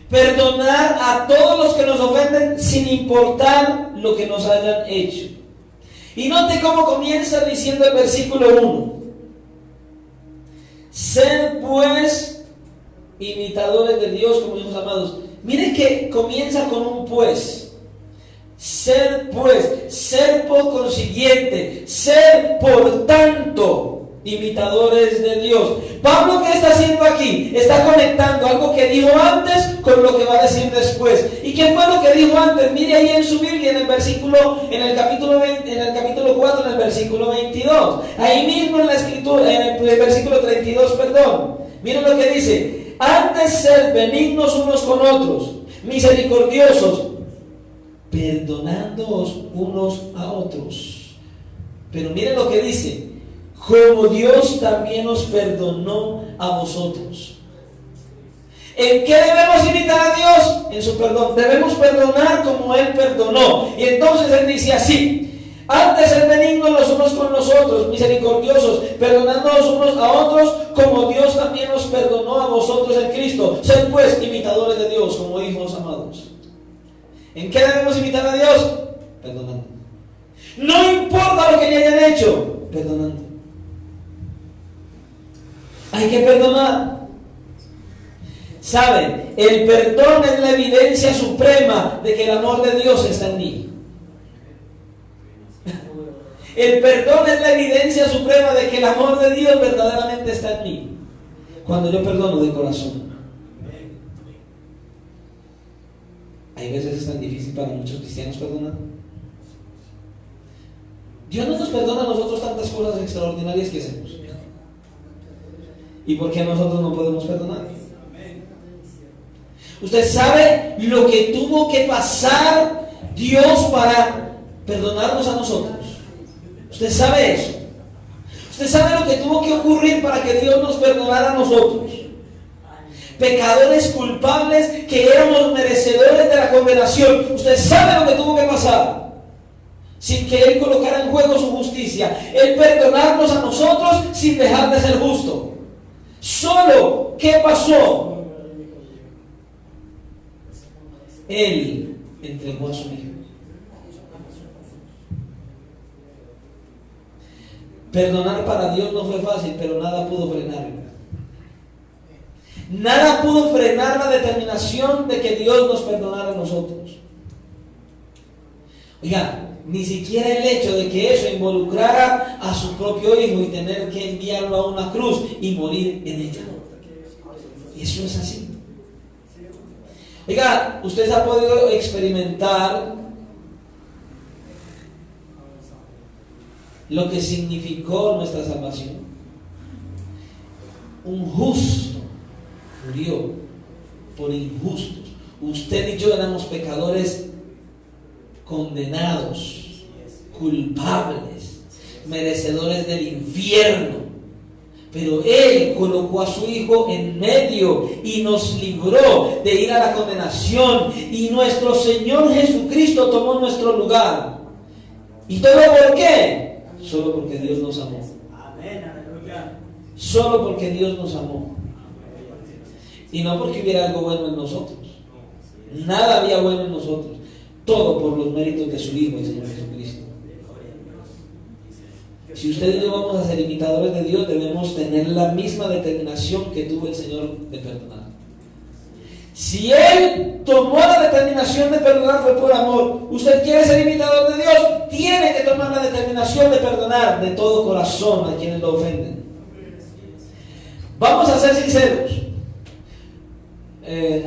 Perdonar a todos los que nos ofenden sin importar lo que nos hayan hecho. Y note cómo comienza diciendo el versículo 1. Sed pues imitadores de Dios como hijos amados. Mire que comienza con un pues. Sed pues, ser por consiguiente, ser por tanto imitadores de Dios. Pablo, ¿qué está haciendo aquí? Está conectando algo que dijo antes con lo que va a decir después. ¿Y qué fue lo que dijo antes? Mire ahí en su Biblia, en el capítulo 4, en el versículo 22. Ahí mismo en la escritura, en el versículo 32, perdón. Miren lo que dice: antes sed benignos unos con otros, misericordiosos, perdonándoos unos a otros. Pero miren lo que dice: como Dios también os perdonó a vosotros. ¿En qué debemos imitar a Dios? En su perdón. Debemos perdonar como Él perdonó. Y entonces Él dice así: antes sed benignos los unos con los otros, misericordiosos, perdonándonos unos a otros, como Dios también os perdonó a vosotros en Cristo. Sed pues imitadores de Dios como hijos amados. ¿En qué debemos imitar a Dios? Perdonando. No importa lo que ya hayan hecho, perdonando. Hay que perdonar. ¿Saben? El perdón es la evidencia suprema de que el amor de Dios está en mí. El perdón es la evidencia suprema de que el amor de Dios verdaderamente está en mí. Cuando yo perdono de corazón. Hay veces es tan difícil para muchos cristianos perdonar. Dios no nos perdona a nosotros tantas cosas extraordinarias que hacemos. ¿Y por qué nosotros no podemos perdonar? Usted sabe lo que tuvo que pasar Dios para perdonarnos a nosotros. Usted sabe eso. Usted sabe lo que tuvo que ocurrir para que Dios nos perdonara a nosotros. Pecadores culpables que éramos merecedores de la condenación. Usted sabe lo que tuvo que pasar. Sin que Él colocara en juego su justicia. Él perdonarnos a nosotros sin dejar de ser justo. Solo, ¿qué pasó? Él entregó a su Hijo. Perdonar para Dios no fue fácil, pero nada pudo frenarlo. Nada pudo frenar la determinación de que Dios nos perdonara a nosotros. Oiga, ni siquiera el hecho de que eso involucrara a su propio Hijo y tener que enviarlo a una cruz y morir en ella. Y eso es así. Oiga, usted ha podido experimentar lo que significó nuestra salvación. Un justo murió por injustos. Usted y yo éramos pecadores condenados, culpables, merecedores del infierno. Pero Él colocó a su Hijo en medio y nos libró de ir a la condenación. Y nuestro Señor Jesucristo tomó nuestro lugar. ¿Y todo por qué? Solo porque Dios nos amó. Solo porque Dios nos amó. Y no porque hubiera algo bueno en nosotros. Nada había bueno en nosotros. Todo por los méritos de su Hijo, el Señor Jesucristo. Si usted y yo vamos a ser imitadores de Dios, debemos tener la misma determinación que tuvo el Señor de perdonar. Si Él tomó la determinación de perdonar, fue por amor. Usted quiere ser imitador de Dios, tiene que tomar la determinación de perdonar de todo corazón a quienes lo ofenden. Vamos a ser sinceros.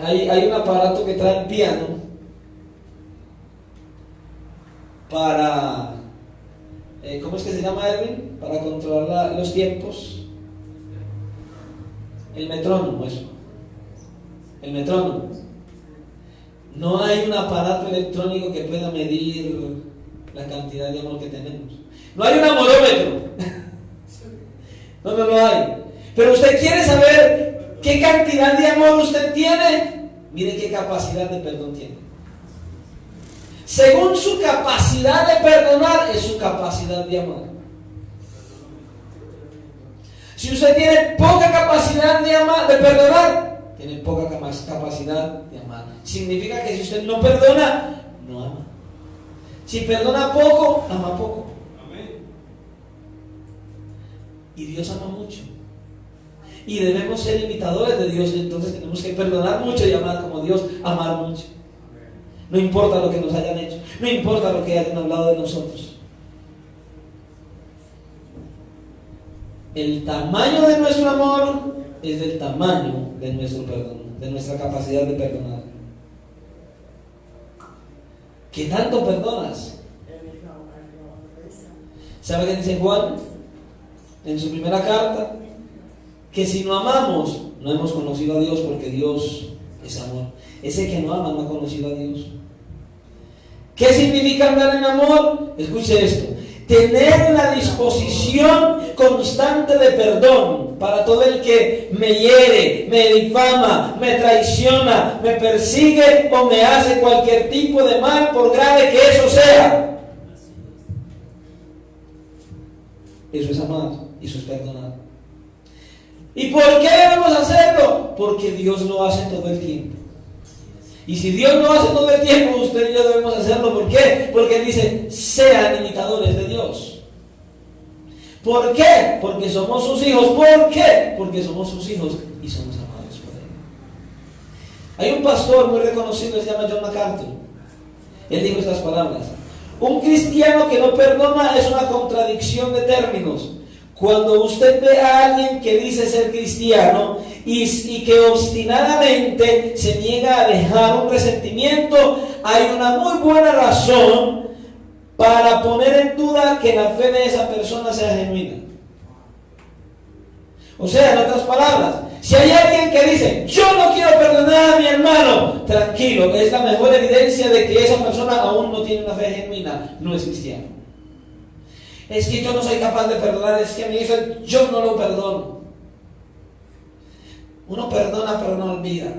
Hay un aparato que trae el piano para... ¿cómo es que se llama, Edwin? Para controlar los tiempos. El metrónomo, eso. El metrónomo. No hay un aparato electrónico que pueda medir la cantidad de amor que tenemos. No hay un amorómetro. No lo hay. Pero usted quiere saber qué cantidad de amor usted tiene. Mire qué capacidad de perdón tiene. Según su capacidad de perdonar, es su capacidad de amar. Si usted tiene poca capacidad de amar, de perdonar, tiene poca capacidad de amar. Significa que si usted no perdona, no ama. Si perdona poco, ama poco. Y Dios ama mucho. Y debemos ser imitadores de Dios. Entonces tenemos que perdonar mucho y amar como Dios, amar mucho. No importa lo que nos hayan hecho, no importa lo que hayan hablado de nosotros. El tamaño de nuestro amor es del tamaño de nuestro perdón, de nuestra capacidad de perdonar. ¿Qué tanto perdonas? ¿Sabe qué dice Juan en su primera carta? Que si no amamos, no hemos conocido a Dios, porque Dios es amor. Ese que no ama no ha conocido a Dios. ¿Qué significa andar en amor? Escuche esto: tener la disposición constante de perdón para todo el que me hiere, me difama, me traiciona, me persigue o me hace cualquier tipo de mal, por grave que eso sea. Eso es amar, eso es perdonar. ¿Y por qué debemos hacerlo? Porque Dios lo hace todo el tiempo. Y si Dios lo hace todo el tiempo, usted y yo debemos hacerlo. ¿Por qué? Porque Él dice: sean imitadores de Dios. ¿Por qué? Porque somos sus hijos. ¿Por qué? Porque somos sus hijos y somos amados por Él. Hay un pastor muy reconocido, se llama John MacArthur. Él dijo estas palabras: un cristiano que no perdona es una contradicción de términos. Cuando usted ve a alguien que dice ser cristiano y que obstinadamente se niega a dejar un resentimiento, hay una muy buena razón para poner en duda que la fe de esa persona sea genuina. O sea, en otras palabras, si hay alguien que dice: yo no quiero perdonar a mi hermano, tranquilo, es la mejor evidencia de que esa persona aún no tiene una fe genuina, no es cristiano. Es que yo no soy capaz de perdonar, es que me hizo, yo no lo perdono. Uno perdona pero no olvida.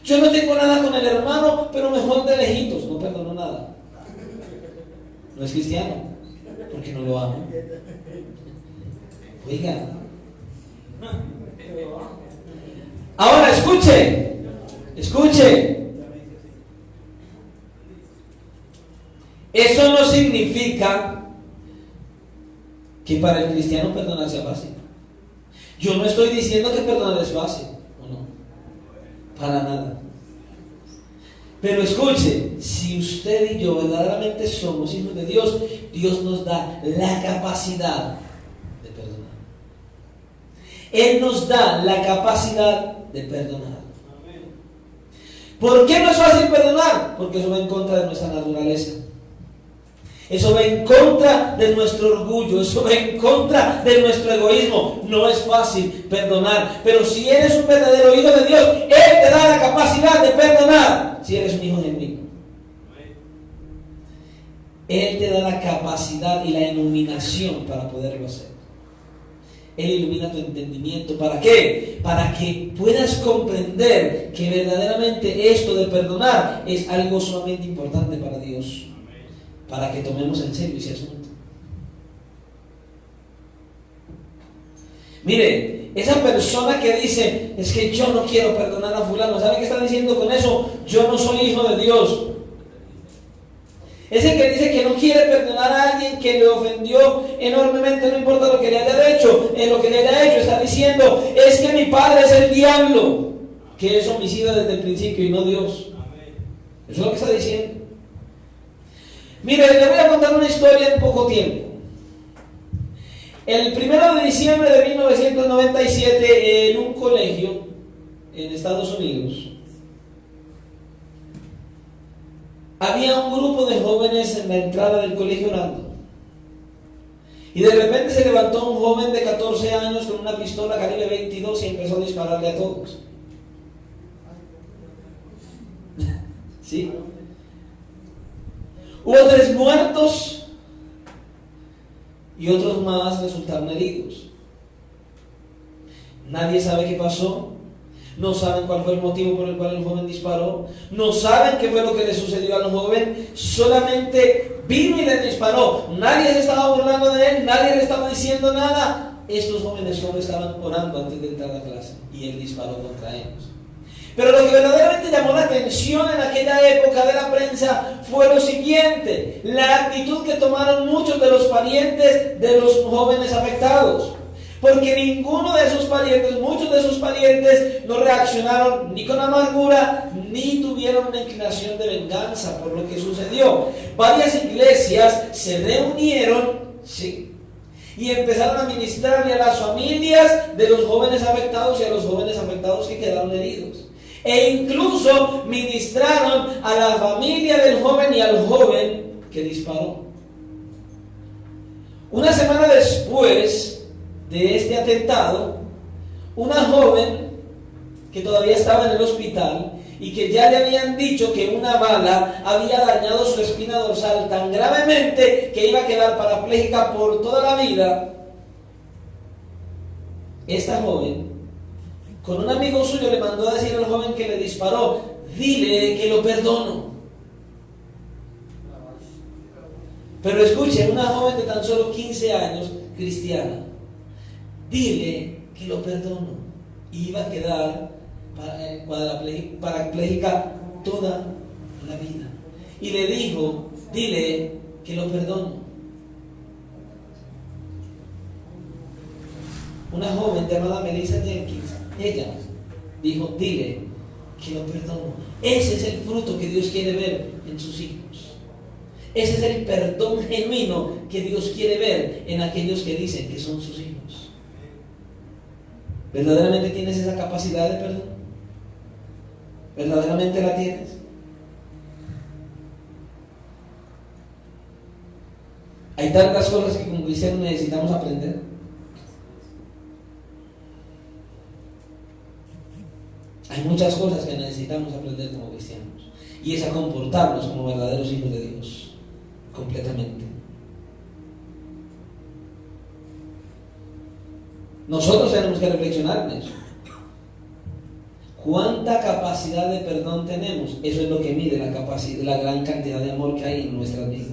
Yo no tengo nada con el hermano, pero mejor de lejitos, no perdono nada. No es cristiano, porque no lo amo. Oiga. Ahora escuche. Eso no significa que para el cristiano perdonar sea fácil. Yo no estoy diciendo que perdonar es fácil, ¿o no? Para nada. Pero escuche, si usted y yo verdaderamente somos hijos de Dios, Dios nos da la capacidad de perdonar. Él nos da la capacidad de perdonar. ¿Por qué no es fácil perdonar? Porque eso va en contra de nuestra naturaleza. Eso va en contra de nuestro orgullo, eso va en contra de nuestro egoísmo. No es fácil perdonar, pero si eres un verdadero hijo de Dios, Él te da la capacidad de perdonar. Si eres un hijo genuino, Él te da la capacidad y la iluminación para poderlo hacer. Él ilumina tu entendimiento. ¿Para qué? Para que puedas comprender que verdaderamente esto de perdonar es algo sumamente importante para Dios. Para que tomemos en serio ese asunto. Mire, esa persona que dice: es que yo no quiero perdonar a fulano, ¿sabe qué está diciendo con eso? Yo no soy hijo de Dios. Ese que dice que no quiere perdonar a alguien que le ofendió enormemente, no importa lo que le haya hecho, está diciendo: es que mi padre es el diablo, que es homicida desde el principio y no Dios. Eso es lo que está diciendo. Mire, le voy a contar una historia en poco tiempo. El 1 de diciembre de 1997, en un colegio en Estados Unidos, había un grupo de jóvenes en la entrada del colegio orando. Y de repente se levantó un joven de 14 años con una pistola calibre 22 y empezó a dispararle a todos. ¿Sí? Hubo 3 muertos y otros más resultaron heridos. Nadie sabe qué pasó, no saben cuál fue el motivo por el cual el joven disparó, no saben qué fue lo que le sucedió al joven, solamente vino y le disparó. Nadie se estaba burlando de él, nadie le estaba diciendo nada. Estos jóvenes solo estaban orando antes de entrar a clase y él disparó contra ellos. Pero lo que verdaderamente llamó la atención en aquella época de la prensa fue lo siguiente: la actitud que tomaron muchos de los parientes de los jóvenes afectados. Porque ninguno de esos parientes, muchos de esos parientes, no reaccionaron ni con amargura, ni tuvieron una inclinación de venganza por lo que sucedió. Varias iglesias se reunieron, sí, y empezaron a ministrarle a las familias de los jóvenes afectados y a los jóvenes afectados que quedaron heridos. E incluso ministraron a la familia del joven y al joven que disparó. Una semana después de este atentado, una joven que todavía estaba en el hospital y que ya le habían dicho que una bala había dañado su espina dorsal tan gravemente que iba a quedar parapléjica por toda la vida, esta joven, con un amigo suyo, le mandó a decir al joven que le disparó: dile que lo perdono. Pero escuchen, una joven de tan solo 15 años, cristiana, dile que lo perdono. Y iba a quedar parapléjica toda la vida. Y le dijo: dile que lo perdono. Una joven llamada Melissa Jenkins, ella dijo: dile que lo perdono. Ese es el fruto que Dios quiere ver en sus hijos. Ese es el perdón genuino que Dios quiere ver en aquellos que dicen que son sus hijos. ¿Verdaderamente tienes esa capacidad de perdón? ¿Verdaderamente la tienes? Hay tantas cosas que como cristianos necesitamos aprender. Hay muchas cosas que necesitamos aprender como cristianos, y es a comportarnos como verdaderos hijos de Dios, completamente. Nosotros tenemos que reflexionar en eso. ¿Cuánta capacidad de perdón tenemos? Eso es lo que mide la capacidad, la gran cantidad de amor que hay en nuestras vidas.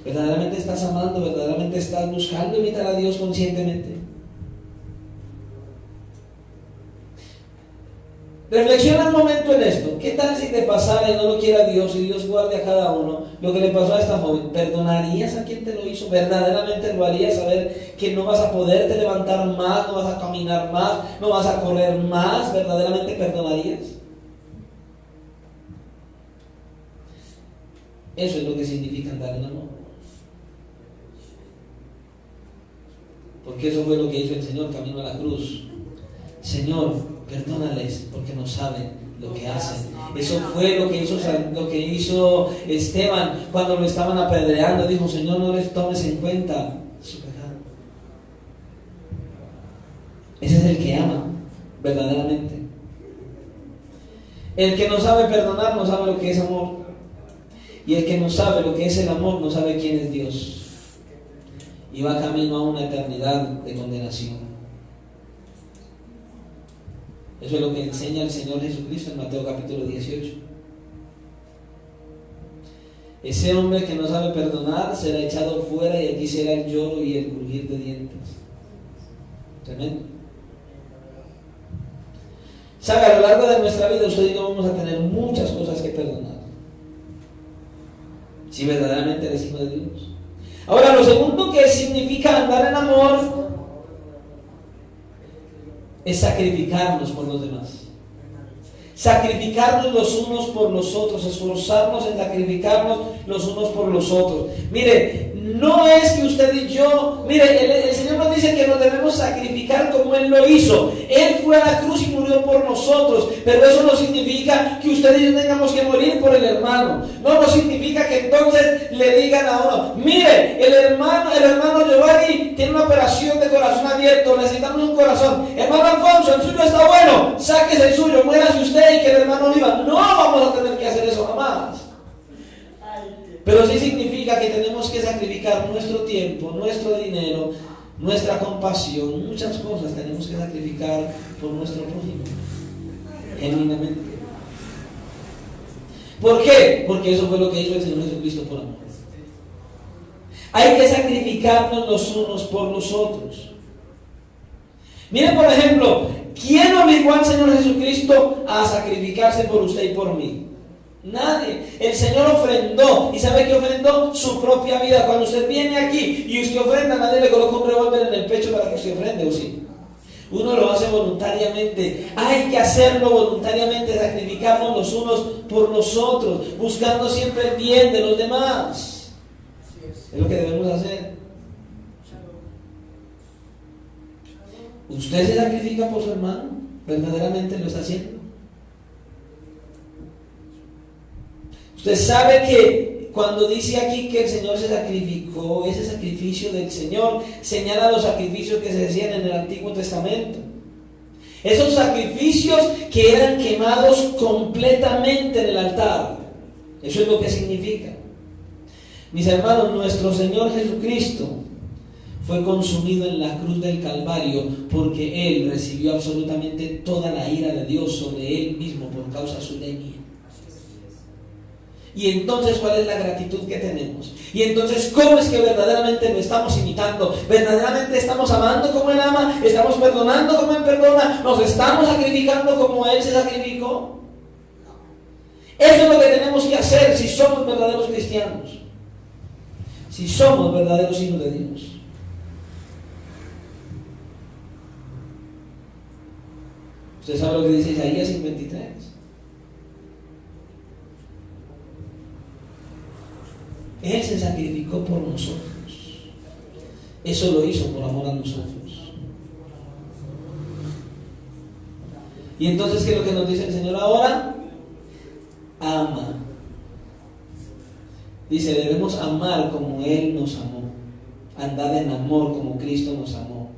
¿Verdaderamente estás amando? ¿Verdaderamente estás buscando imitar a Dios conscientemente? Reflexiona un momento en esto. ¿Qué tal si te pasara, y no lo quiera Dios, y Dios guarde a cada uno, lo que le pasó a esta joven? ¿Perdonarías a quien te lo hizo? ¿Verdaderamente lo harías? Saber que no vas a poderte levantar más, no vas a caminar más, no vas a correr más. ¿Verdaderamente perdonarías? Eso es lo que significa andar en amor. Porque eso fue lo que hizo el Señor camino a la cruz. Señor, perdónales porque no saben lo que hacen. Eso fue lo que hizo Esteban cuando lo estaban apedreando. Dijo: Señor, no les tomes en cuenta su pecado. Ese es el que ama verdaderamente. El que no sabe perdonar no sabe lo que es amor, y el que no sabe lo que es el amor no sabe quién es Dios, y va camino a una eternidad de condenación. Eso es lo que enseña el Señor Jesucristo en Mateo capítulo 18. Ese hombre que no sabe perdonar será echado fuera, y aquí será el lloro y el crujir de dientes. Tremendo. ¿Sabe? A lo largo de nuestra vida usted y yo vamos a tener muchas cosas que perdonar, si verdaderamente eres hijo de Dios. Ahora, lo segundo que significa andar en amor es sacrificarnos por los demás. Sacrificarnos los unos por los otros, esforzarnos en sacrificarnos los unos por los otros. Mire, no es que usted y yo, mire, el Señor nos dice que nos debemos sacrificar como Él lo hizo. Él fue a la cruz y murió por nosotros, pero eso no significa que usted y yo tengamos que morir por el hermano. No significa que entonces le digan a uno: mire, el hermano Giovanni tiene una operación de corazón abierto, necesitamos un corazón. Hermano Alfonso, el suyo está bueno, sáquese el suyo, muérase usted y que el hermano viva. No vamos a tener que hacer eso jamás. Pero sí significa que tenemos que sacrificar nuestro tiempo, nuestro dinero, nuestra compasión, muchas cosas tenemos que sacrificar por nuestro prójimo, genuinamente. ¿Por qué? Porque eso fue lo que hizo el Señor Jesucristo por amor. Hay que sacrificarnos los unos por los otros. Miren, por ejemplo, ¿quién obligó al Señor Jesucristo a sacrificarse por usted y por mí? Nadie. El Señor ofrendó. ¿Y sabe qué ofrendó? Su propia vida. Cuando usted viene aquí y usted ofrenda, nadie le coloca un revólver en el pecho para que usted ofrende, ¿o sí? Uno lo hace voluntariamente. Hay que hacerlo voluntariamente, sacrificarnos los unos por los otros, buscando siempre el bien de los demás. Es lo que debemos hacer. ¿Usted se sacrifica por su hermano? ¿Verdaderamente lo está haciendo? Usted sabe que cuando dice aquí que el Señor se sacrificó, ese sacrificio del Señor señala los sacrificios que se hacían en el Antiguo Testamento. Esos sacrificios que eran quemados completamente en el altar. Eso es lo que significa. Mis hermanos, nuestro Señor Jesucristo fue consumido en la cruz del Calvario porque Él recibió absolutamente toda la ira de Dios sobre Él mismo por causa suya y mía. Y entonces, ¿cuál es la gratitud que tenemos? Y entonces, ¿cómo es que verdaderamente lo estamos imitando? ¿Verdaderamente estamos amando como Él ama? ¿Estamos perdonando como Él perdona? ¿Nos estamos sacrificando como Él se sacrificó? Eso es lo que tenemos que hacer si somos verdaderos cristianos, si somos verdaderos hijos de Dios. Usted sabe lo que dice Isaías 53. Él se sacrificó por nosotros. Eso lo hizo por amor a nosotros. Y entonces, ¿qué es lo que nos dice el Señor ahora? Ama. Dice, debemos amar como Él nos amó. Andad en amor como Cristo nos amó.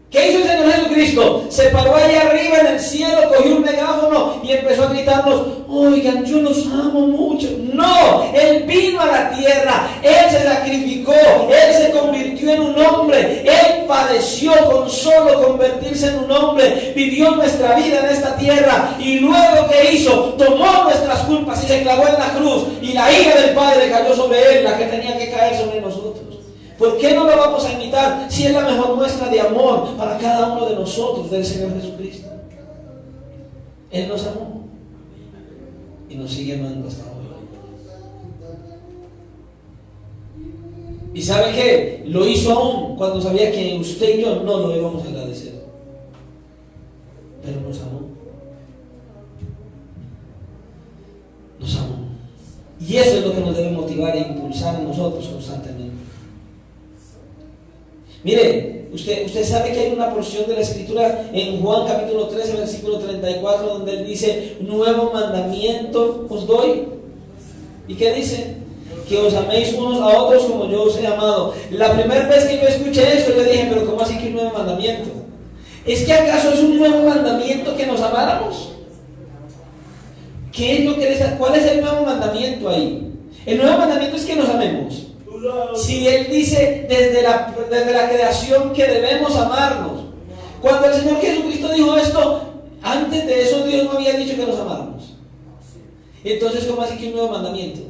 ¿Qué hizo el Señor Jesucristo? Se paró allá arriba en el cielo, cogió un megáfono y empezó a gritarnos: oigan, yo los amo mucho. No, Él vino a la tierra, Él se sacrificó, Él se convirtió en un hombre, Él padeció con solo convertirse en un hombre, vivió nuestra vida en esta tierra y luego ¿qué hizo? Tomó nuestras culpas y se clavó en la cruz y la ira del Padre cayó sobre Él, la que tenía que caer sobre nosotros. ¿Por qué no lo vamos a imitar si es la mejor muestra de amor para cada uno de nosotros del Señor Jesucristo? Él nos amó y nos sigue amando hasta hoy. ¿Y sabe qué? Lo hizo aún cuando sabía que usted y yo no lo íbamos a agradecer. Pero nos amó. Nos amó. Y eso es lo que nos debe motivar e impulsar a nosotros constantemente. Mire, usted sabe que hay una porción de la Escritura en Juan capítulo 13, versículo 34, donde Él dice: nuevo mandamiento os doy. ¿Y qué dice? Que os améis unos a otros como yo os he amado. La primera vez que yo escuché esto, yo dije: pero ¿cómo así que un nuevo mandamiento? ¿Es que acaso es un nuevo mandamiento que nos amáramos? ¿Qué es lo que ¿Cuál es el nuevo mandamiento ahí? El nuevo mandamiento es que nos amemos. Si Él dice desde la creación que debemos amarnos. Cuando el Señor Jesucristo dijo esto, antes de eso Dios no había dicho que nos amáramos. Entonces, ¿cómo así que un nuevo mandamiento?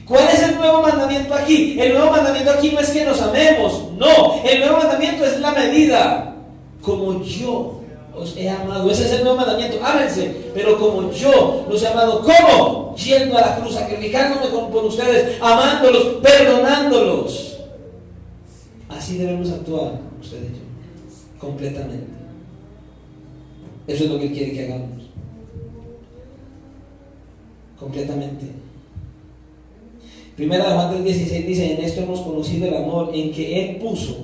¿Cuál es el nuevo mandamiento aquí? El nuevo mandamiento aquí no es que nos amemos, no. El nuevo mandamiento es la medida. Como yo os he amado. Ese es el nuevo mandamiento. Ámense, pero como yo los he amado. ¿Cómo? Yendo a la cruz, sacrificándome por ustedes, amándolos, perdonándolos. Así debemos actuar, ustedes y yo, completamente. Eso es lo que Él quiere que hagamos. Completamente. Primera de Juan 3:16 dice: en esto hemos conocido el amor, en que Él puso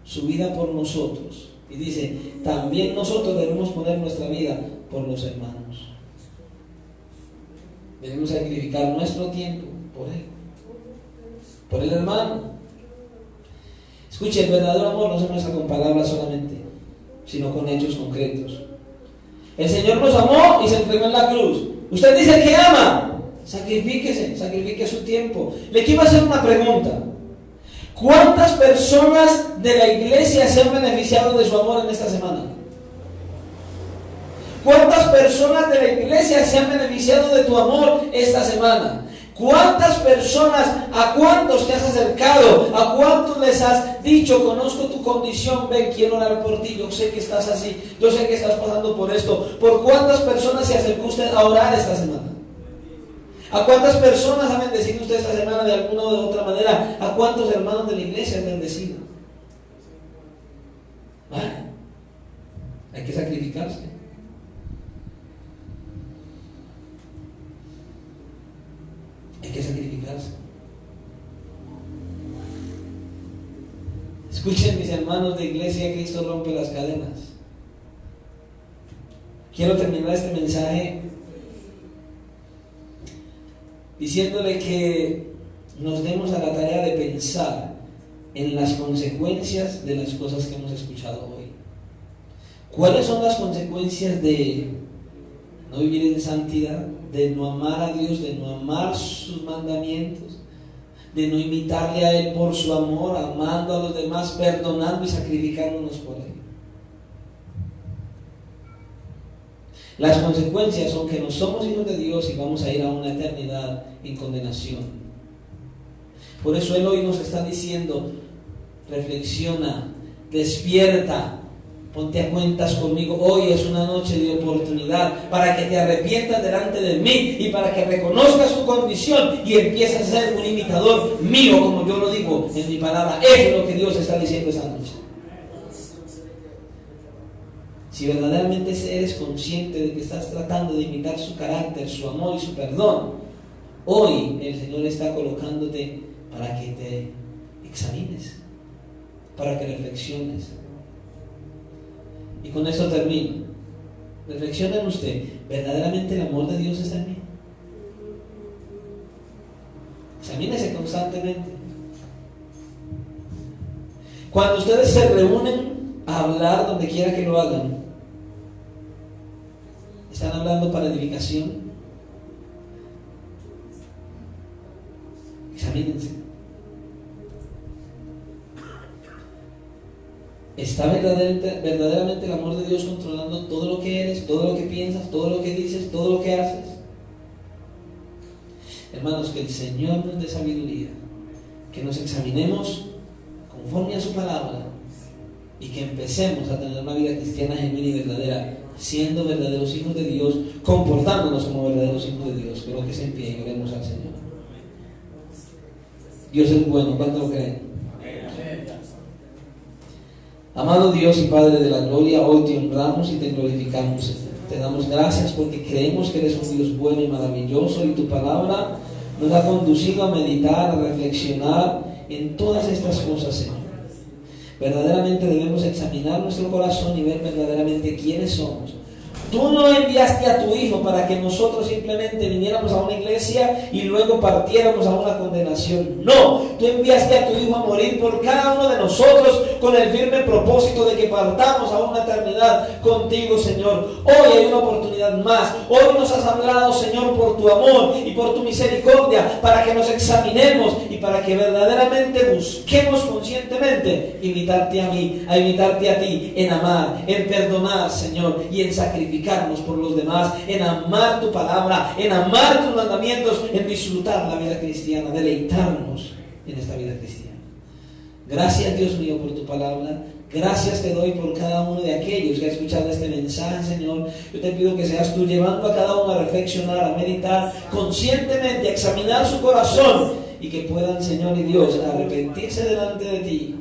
su vida por nosotros. Y dice: también nosotros debemos poner nuestra vida por los hermanos. Debemos sacrificar nuestro tiempo por Él, por el hermano. Escuche, el verdadero amor no se muestra con palabras solamente, sino con hechos concretos. El Señor nos amó y se entregó en la cruz. Usted dice que ama, sacrifíquese, sacrifique su tiempo. Le quiero hacer una pregunta. ¿Cuántas personas de la iglesia se han beneficiado de su amor en esta semana? ¿Cuántas personas de la iglesia se han beneficiado de tu amor esta semana? ¿Cuántas personas, a cuántos te has acercado, a cuántos les has dicho, conozco tu condición, ven, quiero orar por ti, yo sé que estás así, yo sé que estás pasando por esto? ¿Por cuántas personas se acercó usted a orar esta semana? ¿A cuántas personas ha bendecido usted esta semana de alguna o de otra manera? ¿A cuántos hermanos de la iglesia han bendecido? Hay que sacrificarse. Hay que sacrificarse. Escuchen, mis hermanos de iglesia, Cristo rompe las cadenas. Quiero terminar este mensaje diciéndole que nos demos a la tarea de pensar en las consecuencias de las cosas que hemos escuchado hoy. ¿Cuáles son las consecuencias de no vivir en santidad, de no amar a Dios, de no amar sus mandamientos, de no imitarle a Él por su amor, amando a los demás, perdonando y sacrificándonos por Él? Las consecuencias son que no somos hijos de Dios y vamos a ir a una eternidad en condenación. Por eso Él hoy nos está diciendo: reflexiona, despierta, ponte a cuentas conmigo. Hoy es una noche de oportunidad para que te arrepientas delante de mí y para que reconozcas tu condición y empieces a ser un imitador mío, como yo lo digo en mi palabra. Eso es lo que Dios está diciendo esta noche. Si verdaderamente eres consciente de que estás tratando de imitar su carácter, su amor y su perdón, hoy el Señor está colocándote para que te examines, para que reflexiones. Y con esto termino. Reflexiona en usted: ¿verdaderamente el amor de Dios está en mí? Examínese constantemente. Cuando ustedes se reúnen a hablar, donde quiera que lo hagan, ¿están hablando para edificación? Examínense. ¿Está verdaderamente el amor de Dios controlando todo lo que eres, todo lo que piensas, todo lo que dices, todo lo que haces? Hermanos, que el Señor nos dé sabiduría, que nos examinemos conforme a su palabra y que empecemos a tener una vida cristiana genuina y verdadera, siendo verdaderos hijos de Dios, comportándonos como verdaderos hijos de Dios. Colóquese en pie y oremos al Señor. Dios es bueno, ¿cuánto lo creen? Amado Dios y Padre de la gloria, hoy te honramos y te glorificamos. Te damos gracias porque creemos que eres un Dios bueno y maravilloso, y tu palabra nos ha conducido a meditar, a reflexionar en todas estas cosas, Señor. Verdaderamente debemos examinar nuestro corazón y ver verdaderamente quiénes somos. Tú no enviaste a tu Hijo para que nosotros simplemente viniéramos a una iglesia y luego partiéramos a una condenación. No, tú enviaste a tu Hijo a morir por cada uno de nosotros con el firme propósito de que partamos a una eternidad contigo, Señor. Hoy hay una oportunidad más. Hoy nos has hablado, Señor, por tu amor y por tu misericordia, para que nos examinemos y para que verdaderamente busquemos conscientemente imitarte a mí, a imitarte a ti, en amar, en perdonar, Señor, y en sacrificarnos por los demás, en amar tu palabra, en amar tus mandamientos, en disfrutar la vida cristiana, deleitarnos en esta vida cristiana. Gracias, Dios mío, por tu palabra. Gracias te doy por cada uno de aquellos que ha escuchado este mensaje, Señor. Yo te pido que seas tú llevando a cada uno a reflexionar, a meditar conscientemente, a examinar su corazón, y que puedan, Señor y Dios, arrepentirse delante de ti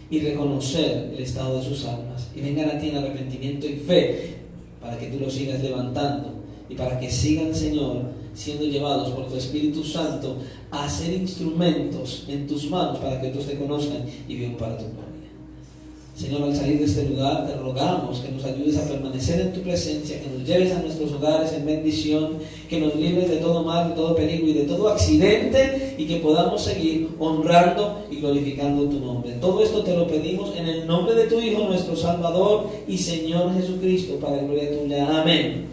y reconocer el estado de sus almas, y vengan a ti en arrepentimiento y fe, para que tú los sigas levantando y para que sigan, Señor, siendo llevados por tu Espíritu Santo a ser instrumentos en tus manos para que otros te conozcan y vivan para tu gloria. Señor, al salir de este lugar te rogamos que nos ayudes a permanecer en tu presencia, que nos lleves a nuestros hogares en bendición, que nos libres de todo mal, de todo peligro y de todo accidente, y que podamos seguir honrando y glorificando tu nombre. Todo esto te lo pedimos en el nombre de tu Hijo, nuestro Salvador y Señor Jesucristo, para la gloria tuya. Amén.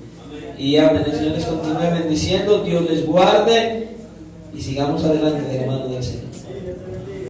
Y amén. El Señor les continúe bendiciendo, Dios les guarde y sigamos adelante de la mano del Señor.